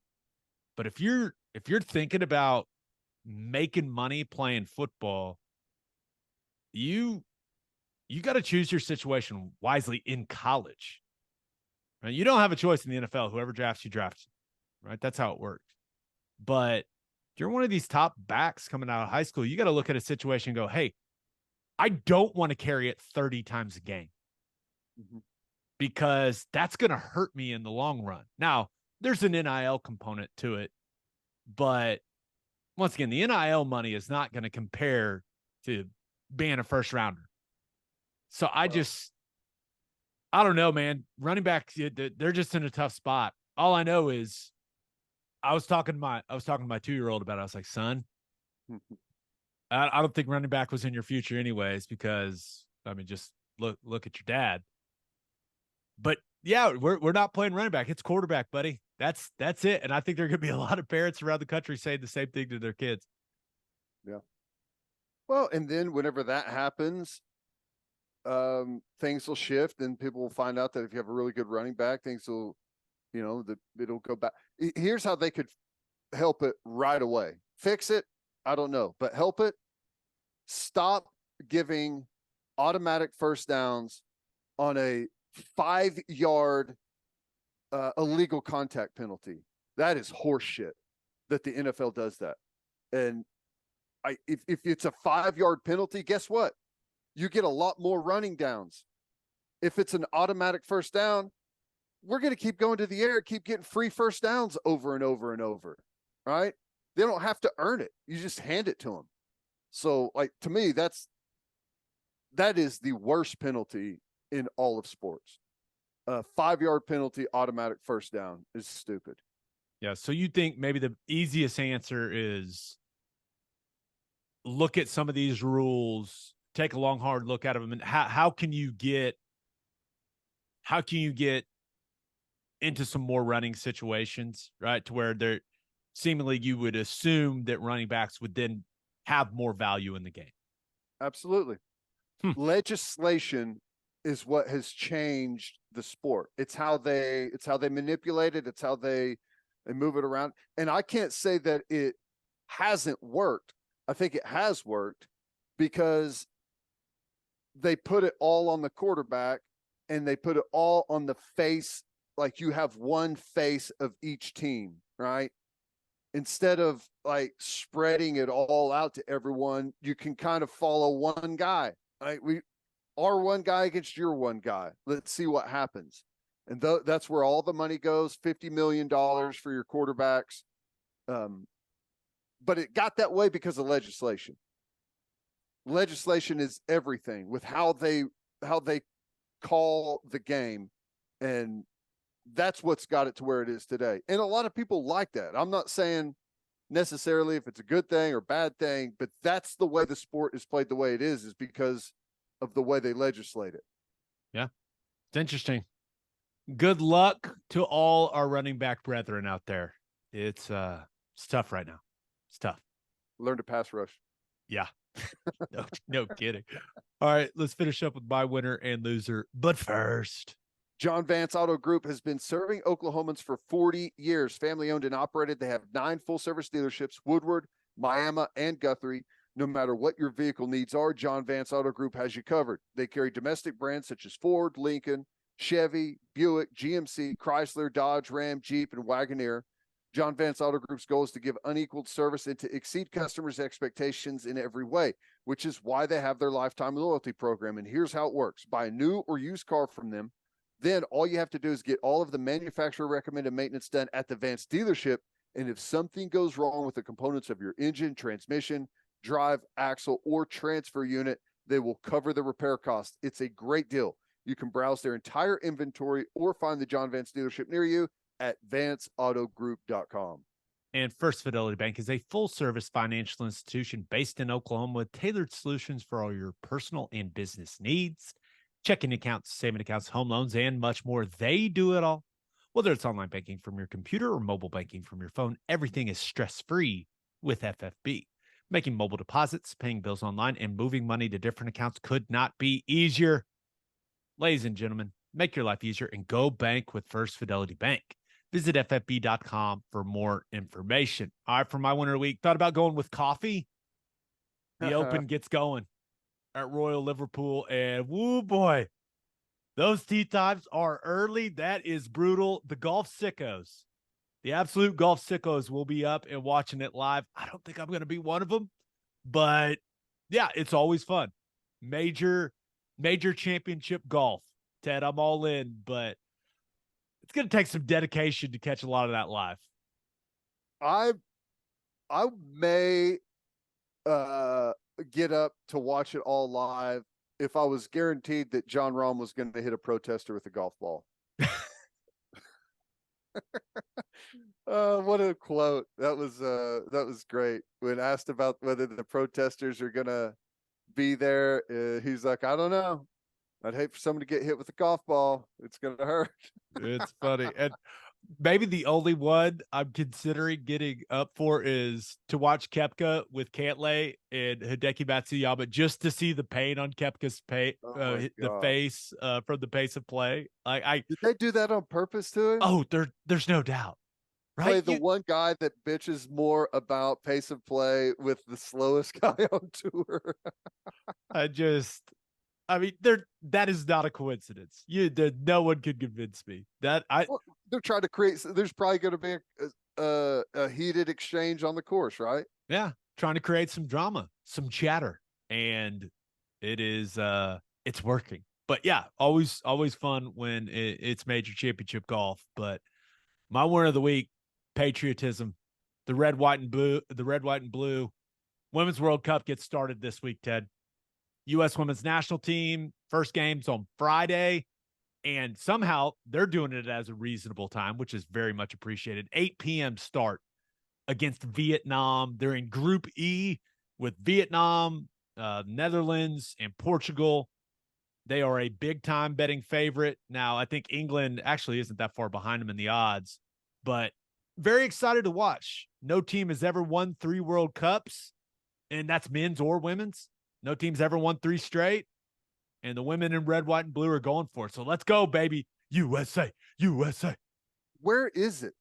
But if you're thinking about making money playing football, you got to choose your situation wisely in college. Right? You don't have a choice in the NFL. Whoever drafts you, drafts you. Right? That's how it works. But if you're one of these top backs coming out of high school, you got to look at a situation and go, hey, I don't want to carry it 30 times a game because that's going to hurt me in the long run. Now, there's an NIL component to it, but once again, the NIL money is not going to compare to being a first rounder. So I don't know, man. Running backs, they're just in a tough spot. All I know is I was talking to my 2-year-old about it. I was like, son, I don't think running back was in your future anyways, because I mean, just look at your dad. But yeah, we're not playing running back. It's quarterback, buddy. That's it. And I think there are going to be a lot of parents around the country saying the same thing to their kids.
Yeah. Well, and then whenever that happens, things will shift, and people will find out that if you have a really good running back, things will, it'll go back. Here's how they could help it right away. Fix it, I don't know, but help it. Stop giving automatic first downs on a 5-yard illegal contact penalty. That is horseshit that the NFL does that. And if it's a 5-yard penalty, guess what? You get a lot more running downs. If it's an automatic first down, we're going to keep going to the air, keep getting free first downs over and over and over, right? They don't have to earn it. You just hand it to them. So, to me, that is the worst penalty in all of sports. A 5-yard penalty, automatic first down is stupid.
Yeah. So you think maybe the easiest answer is look at some of these rules, take a long, hard look at them, and how can you get into some more running situations, right? To where they're seemingly you would assume that running backs would then have more value in the game.
Absolutely. Legislation is what has changed the sport. It's how they manipulate it. It's how they move it around. And I can't say that it hasn't worked. I think it has worked because they put it all on the quarterback and they put it all on the face. Like you have one face of each team, right? Instead of spreading it all out to everyone, you can kind of follow one guy. Right? Our one guy against your one guy. Let's see what happens. And that's where all the money goes, $50 million for your quarterbacks. But it got that way because of legislation. Legislation is everything with how they call the game. And that's what's got it to where it is today. And a lot of people like that. I'm not saying necessarily if it's a good thing or bad thing, but that's the way the sport is played the way it is because of the way they legislate it.
Yeah. It's interesting. Good luck to all our running back brethren out there. It's tough right now. It's tough.
Learn to pass rush.
Yeah. No kidding. All right, let's finish up with my winner and loser. But first,
John Vance Auto Group has been serving Oklahomans for 40 years. Family owned and operated. They have 9 full service dealerships, Woodward, Miami, and Guthrie. No matter what your vehicle needs are, John Vance Auto Group has you covered. They carry domestic brands such as Ford, Lincoln, Chevy, Buick, GMC, Chrysler, Dodge, Ram, Jeep, and Wagoneer. John Vance Auto Group's goal is to give unequaled service and to exceed customers' expectations in every way, which is why they have their lifetime loyalty program. And here's how it works. Buy a new or used car from them. Then all you have to do is get all of the manufacturer recommended maintenance done at the Vance dealership. And if something goes wrong with the components of your engine, transmission, drive, axle, or transfer unit, they will cover the repair cost. It's a great deal. You can browse their entire inventory or find the John Vance dealership near you at vanceautogroup.com.
And First Fidelity Bank is a full-service financial institution based in Oklahoma with tailored solutions for all your personal and business needs. Checking accounts, saving accounts, home loans, and much more. They do it all. Whether it's online banking from your computer or mobile banking from your phone, everything is stress-free with FFB. Making mobile deposits, paying bills online, and moving money to different accounts could not be easier. Ladies and gentlemen, make your life easier and go bank with First Fidelity Bank. Visit ffb.com for more information. All right, for my winner of the week, thought about going with coffee. The Open gets going at Royal Liverpool, and woo boy, those tee times are early. That is brutal. The golf sickos, the absolute golf sickos will be up and watching it live. I don't think I'm going to be one of them, but yeah, it's always fun. Major championship golf. Ted, I'm all in, but it's going to take some dedication to catch a lot of that live.
I may get up to watch it all live if I was guaranteed that John Rahm was going to hit a protester with a golf ball. What a quote. That was great. When asked about whether the protesters are going to be there, he's like, I don't know. I'd hate for someone to get hit with a golf ball. It's going to hurt.
It's funny. And maybe the only one I'm considering getting up for is to watch Kepka with Cantlay and Hideki Matsuyama just to see the pain on Kepka's
Oh my
the
God.
face from the pace of play.
Did they do that on purpose to him?
There's no doubt,
Play
right?
the one guy that bitches more about pace of play with the slowest guy on tour.
I mean, that is not a coincidence. No one could convince me that
Well, they're trying to create. There's probably going to be a heated exchange on the course, right?
yeah, trying to create some drama, some chatter, and it's working. But yeah, always fun when it's major championship golf. But my word of the week, patriotism, the red, white, and blue. Women's World Cup gets started this week, Ted. U.S. Women's National Team, first game's on Friday, and somehow they're doing it as a reasonable time, which is very much appreciated. 8 p.m. start against Vietnam. They're in Group E with Vietnam, Netherlands, and Portugal. They are a big-time betting favorite. Now, I think England actually isn't that far behind them in the odds, but very excited to watch. No team has ever won 3 World Cups, and that's men's or women's. No team's ever won 3 straight, and the women in red, white, and blue are going for it. So let's go, baby. USA, USA.
Where is it?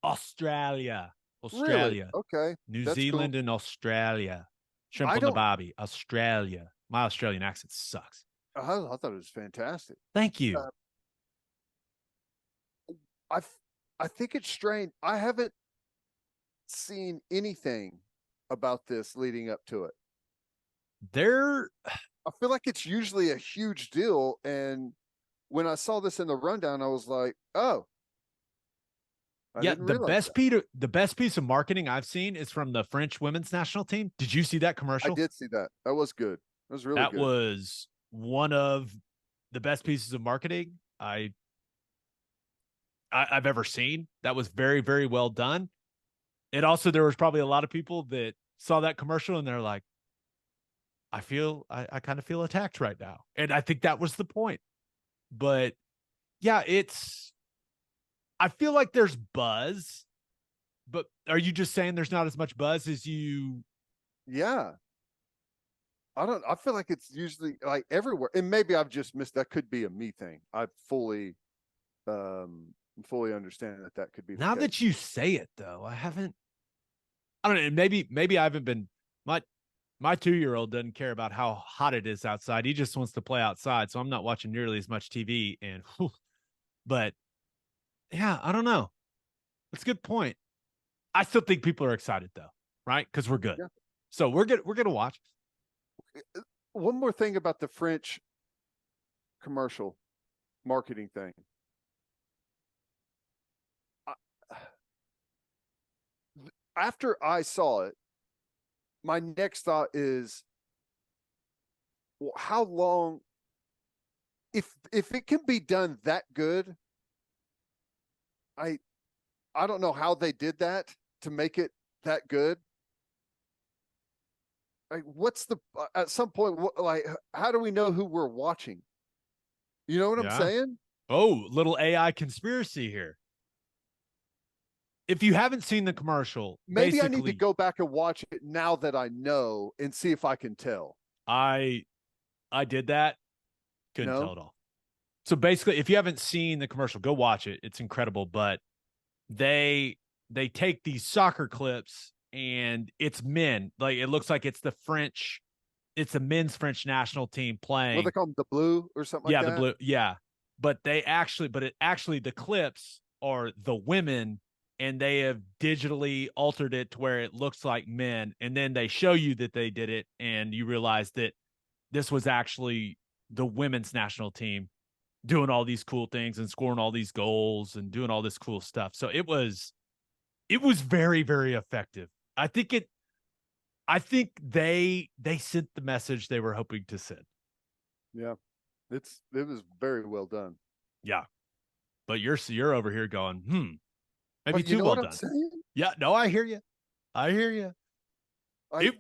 Australia.
Really? Okay.
New
That's
Zealand
cool.
and Australia. Shrimp
I
on the
don't.
Bobby. Australia. My Australian accent sucks.
I thought it was fantastic.
Thank you.
I I think it's strange. I haven't seen anything about this leading up to it.
They're
I feel like it's usually a huge deal, and when I saw this in the rundown, I was like, "Oh, I
yeah,
didn't realize that."
the best piece of marketing I've seen is from the French women's national team. Did you see that
I
commercial?
did see that. That was good. That was really
That
good.
was one of the best pieces of marketing I've ever seen. That was very, very well done. And also, there was probably a lot of people that saw that commercial and they're like, I kind of feel attacked right now. And I think that was the point. But yeah, I feel like there's buzz, but are you just saying there's not as much buzz as you?
Yeah. I feel like it's usually like everywhere. And maybe I've just missed that could be a me thing. I fully understand that could be the
Now
case.
that you say it though, I don't know, maybe I haven't been my 2-year-old doesn't care about how hot it is outside. He just wants to play outside. So I'm not watching nearly as much TV. But yeah, I don't know. That's a good point. I still think people are excited though, right? Because we're good.
Yeah.
So we're gonna watch.
One more thing about the French commercial marketing thing. After I saw it, my next thought is, well, how long? If it can be done that good, I don't know how they did that to make it that good. Like, what's the at some point? Like, how do we know who we're watching? You know what I'm
Yeah.
saying?
Oh, little AI conspiracy here. If you haven't seen the commercial,
Maybe I need to
basically,
go back and watch it now that I know and see if I can tell.
I did that. Couldn't tell
No,
it all. So basically, if you haven't seen the commercial, go watch it. It's incredible. But they take these soccer clips and it's men. Like it looks like it's the men's French national team
what they
playing.
call them, the blue or something like
Yeah, the
that.
blue. Yeah. But the clips are the women and they have digitally altered it to where it looks like men. And then they show you that they did it and you realize that this was actually the women's national team doing all these cool things and scoring all these goals and doing all this cool stuff. So it was very, very effective. I think they sent the message they were hoping to send.
Yeah, it was very well done.
Yeah. But you're over here going, maybe
But you
too
know
well
what I'm
done.
saying?
Yeah, no, I hear you. I hear you.
I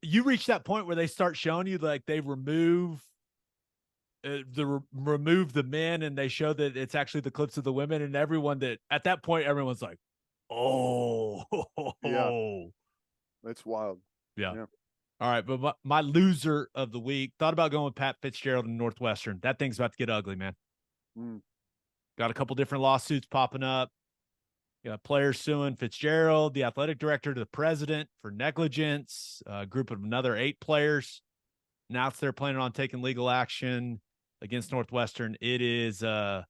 You reach that point where they start showing you like they remove remove the men and they show that it's actually the clips of the women, and everyone that at that point everyone's like, oh,
Yeah, it's wild.
yeah.
Yeah.
All right, but my loser of the week thought about going with Pat Fitzgerald in Northwestern. That thing's about to get ugly, man.
Mm.
Got a couple different lawsuits popping up. Got players suing Fitzgerald, the athletic director, to the president for negligence. A group of another 8 players announced they're planning on taking legal action against Northwestern. It's about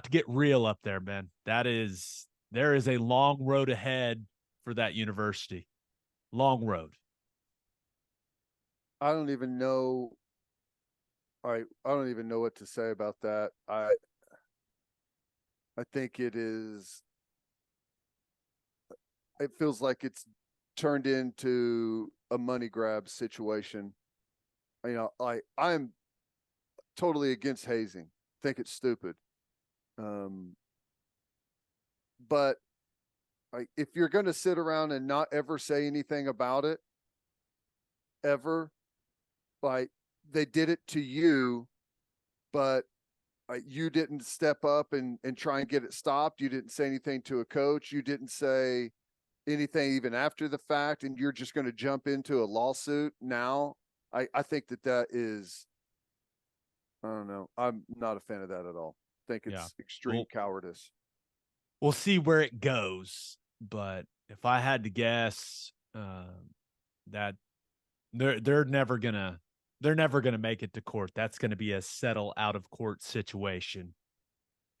to get real up there, man. There is a long road ahead for that university. Long road.
I don't even know. I don't even know what to say about that. I think it is. It feels like it's turned into a money grab situation. You know, I'm totally against hazing. Think it's stupid. But if you're going to sit around and not ever say anything about it, ever, like they did it to you, but you didn't step up and try and get it stopped. You didn't say anything to a coach. You didn't say anything even after the fact, and you're just going to jump into a lawsuit now. I think that is, I don't know. I'm not a fan of that at all. I think it's extreme cowardice.
We'll see where it goes, but if I had to guess, that they're never gonna make it to court. That's gonna be a settle out of court situation.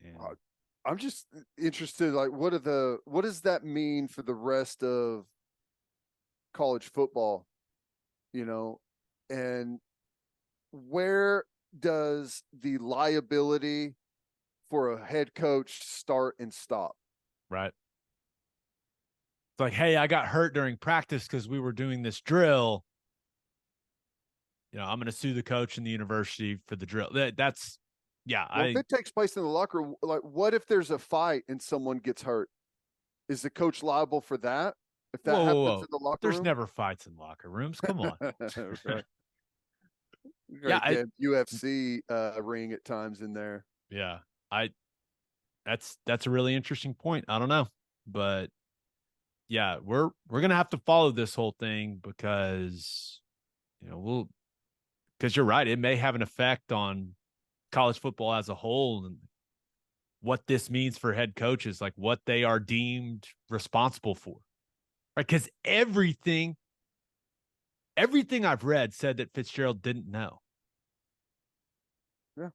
And
I'm just interested, like, what does that mean for the rest of college football? You know, and where does the liability for a head coach start and stop?
right. It's like, hey, I got hurt during practice because we were doing this drill. I'm going to sue the coach and the university for the drill. That's, yeah.
Well, if it takes place in the locker room, like, what if there's a fight and someone gets hurt? Is the coach liable for that? If that happens in the locker
There's
room?
never fights in locker rooms. Come on.
Right.
Yeah,
UFC ring at times in there.
Yeah, that's a really interesting point. I don't know, but yeah, we're gonna have to follow this whole thing because because you're right, it may have an effect on college football as a whole and what this means for head coaches, like what they are deemed responsible for, right? Because everything I've read said that Fitzgerald didn't know.
Yeah.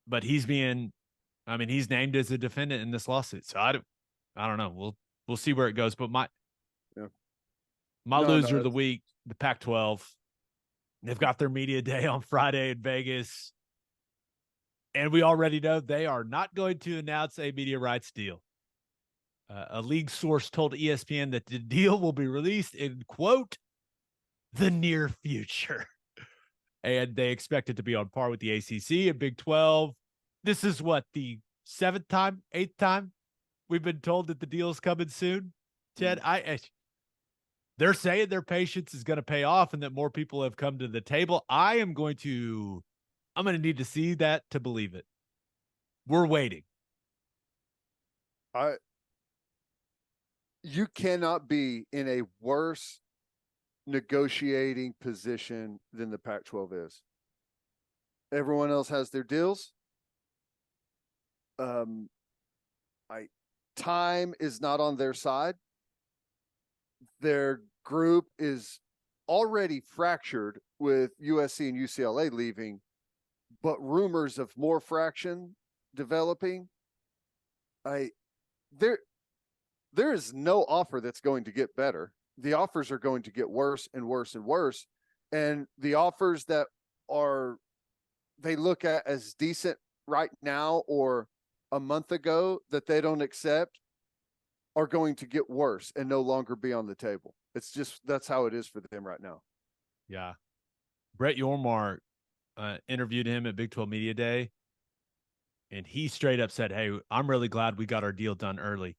But he's named as a defendant in this lawsuit. So I don't know. We'll see where it goes. But my loser of the week, the Pac-12, they've got their media day on Friday in Vegas. And we already know they are not going to announce a media rights deal. A league source told ESPN that the deal will be released in, quote, the near future. And they expect it to be on par with the ACC and Big 12. This is what, the 8th time we've been told that the deal's coming soon. Ted, they're saying their patience is going to pay off and that more people have come to the table. I'm going to need to see that to believe it. We're waiting.
You cannot be in a worse negotiating position than the Pac-12 is. Everyone else has their deals. Time is not on their side. Their group is already fractured with USC and UCLA leaving, but rumors of more fraction developing. There is no offer that's going to get better. The offers are going to get worse and worse and worse. And the offers that they look at as decent right now or a month ago that they don't accept are going to get worse and no longer be on the table. That's how it is for them right now.
Yeah. Brett Yormark interviewed him at Big 12 Media Day, and he straight up said, hey, I'm really glad we got our deal done early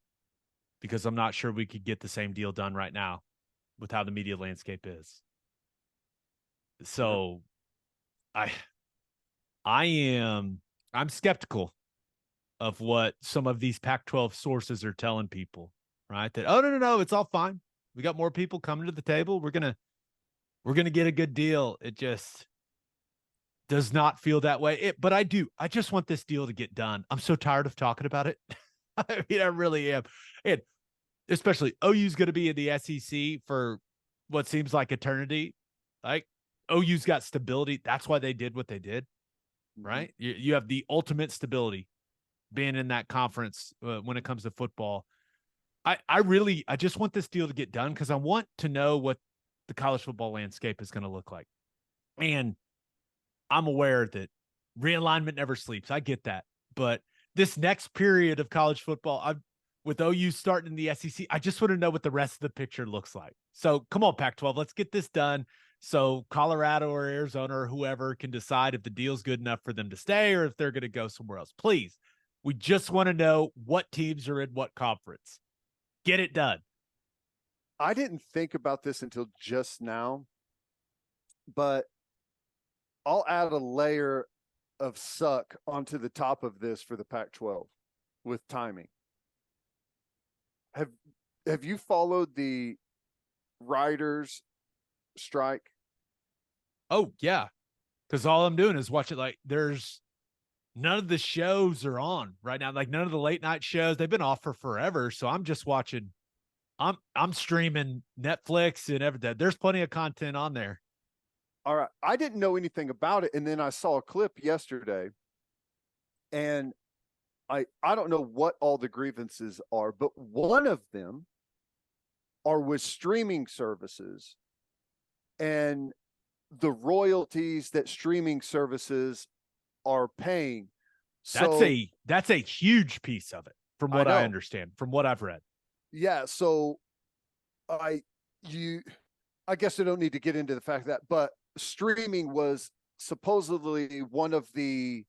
because I'm not sure we could get the same deal done right now with how the media landscape is. So I I am I'm skeptical of what some of these Pac-12 sources are telling people, right? That, oh, no, it's all fine. We got more people coming to the table. We're gonna get a good deal. It just does not feel that way. But I just want this deal to get done. I'm so tired of talking about it. I mean, I really am. And especially OU's going to be in the SEC for what seems like eternity. Like OU's got stability. That's why they did what they did, right? You have the ultimate stability being in that conference when it comes to football. I just want this deal to get done because I want to know what the college football landscape is going to look like. And I'm aware that realignment never sleeps. I get that. But this next period of college football, with OU starting in the SEC, I just want to know what the rest of the picture looks like. So come on, Pac-12, let's get this done so Colorado or Arizona or whoever can decide if the deal's good enough for them to stay or if they're going to go somewhere else. Please, we just want to know what teams are in what conference. Get it done.
I didn't think about this until just now, but I'll add a layer of suck onto the top of this for the Pac-12 with timing. Have you followed the writers strike?
Oh, yeah. Because all I'm doing is watching, like, there's none of the shows are on right now. Like, none of the late night shows. They've been off for forever. So I'm just watching. I'm streaming Netflix and everything. There's plenty of content on there.
All right. I didn't know anything about it. And then I saw a clip yesterday. And I don't know what all the grievances are, but one of them are with streaming services and the royalties that streaming services are paying. So
that's a huge piece of it, from what I understand, from what I've read.
Yeah. So I guess I don't need to get into the fact that, but streaming was supposedly one of the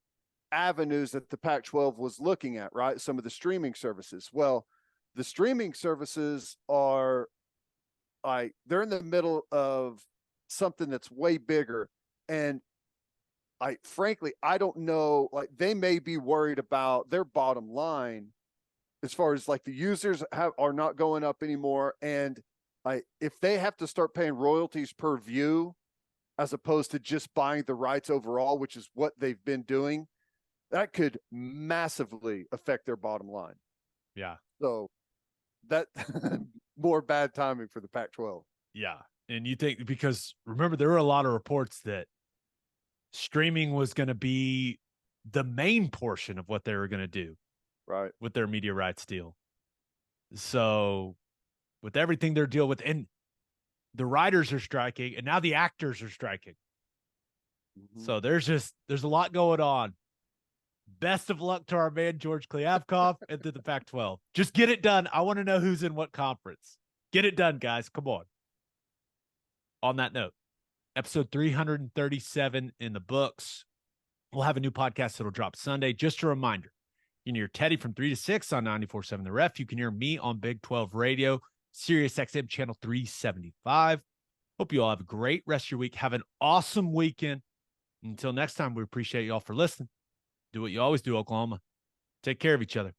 avenues that the Pac-12 was looking at, right? Some of the streaming services. Well, the streaming services are they're in the middle of something that's way bigger. And frankly, I don't know, like they may be worried about their bottom line as far as like the users are not going up anymore. And if they have to start paying royalties per view, as opposed to just buying the rights overall, which is what they've been doing, that could massively affect their bottom line.
Yeah.
So that more bad timing for the Pac-12.
Yeah. And you think, because remember, there were a lot of reports that streaming was going to be the main portion of what they were going to do,
right,
with their media rights deal. So with everything they're dealing with, and the writers are striking, and now the actors are striking. So there's a lot going on. Best of luck to our man, George Kliavkoff, and to the Pac-12. Just get it done. I want to know who's in what conference. Get it done, guys. Come on. On that note, episode 337 in the books. We'll have a new podcast that'll drop Sunday. Just a reminder, you can hear Teddy from 3 to 6 on 94.7 The Ref. You can hear me on Big 12 Radio, Sirius XM channel 375. Hope you all have a great rest of your week. Have an awesome weekend. Until next time, we appreciate you all for listening. Do what you always do, Oklahoma. Take care of each other.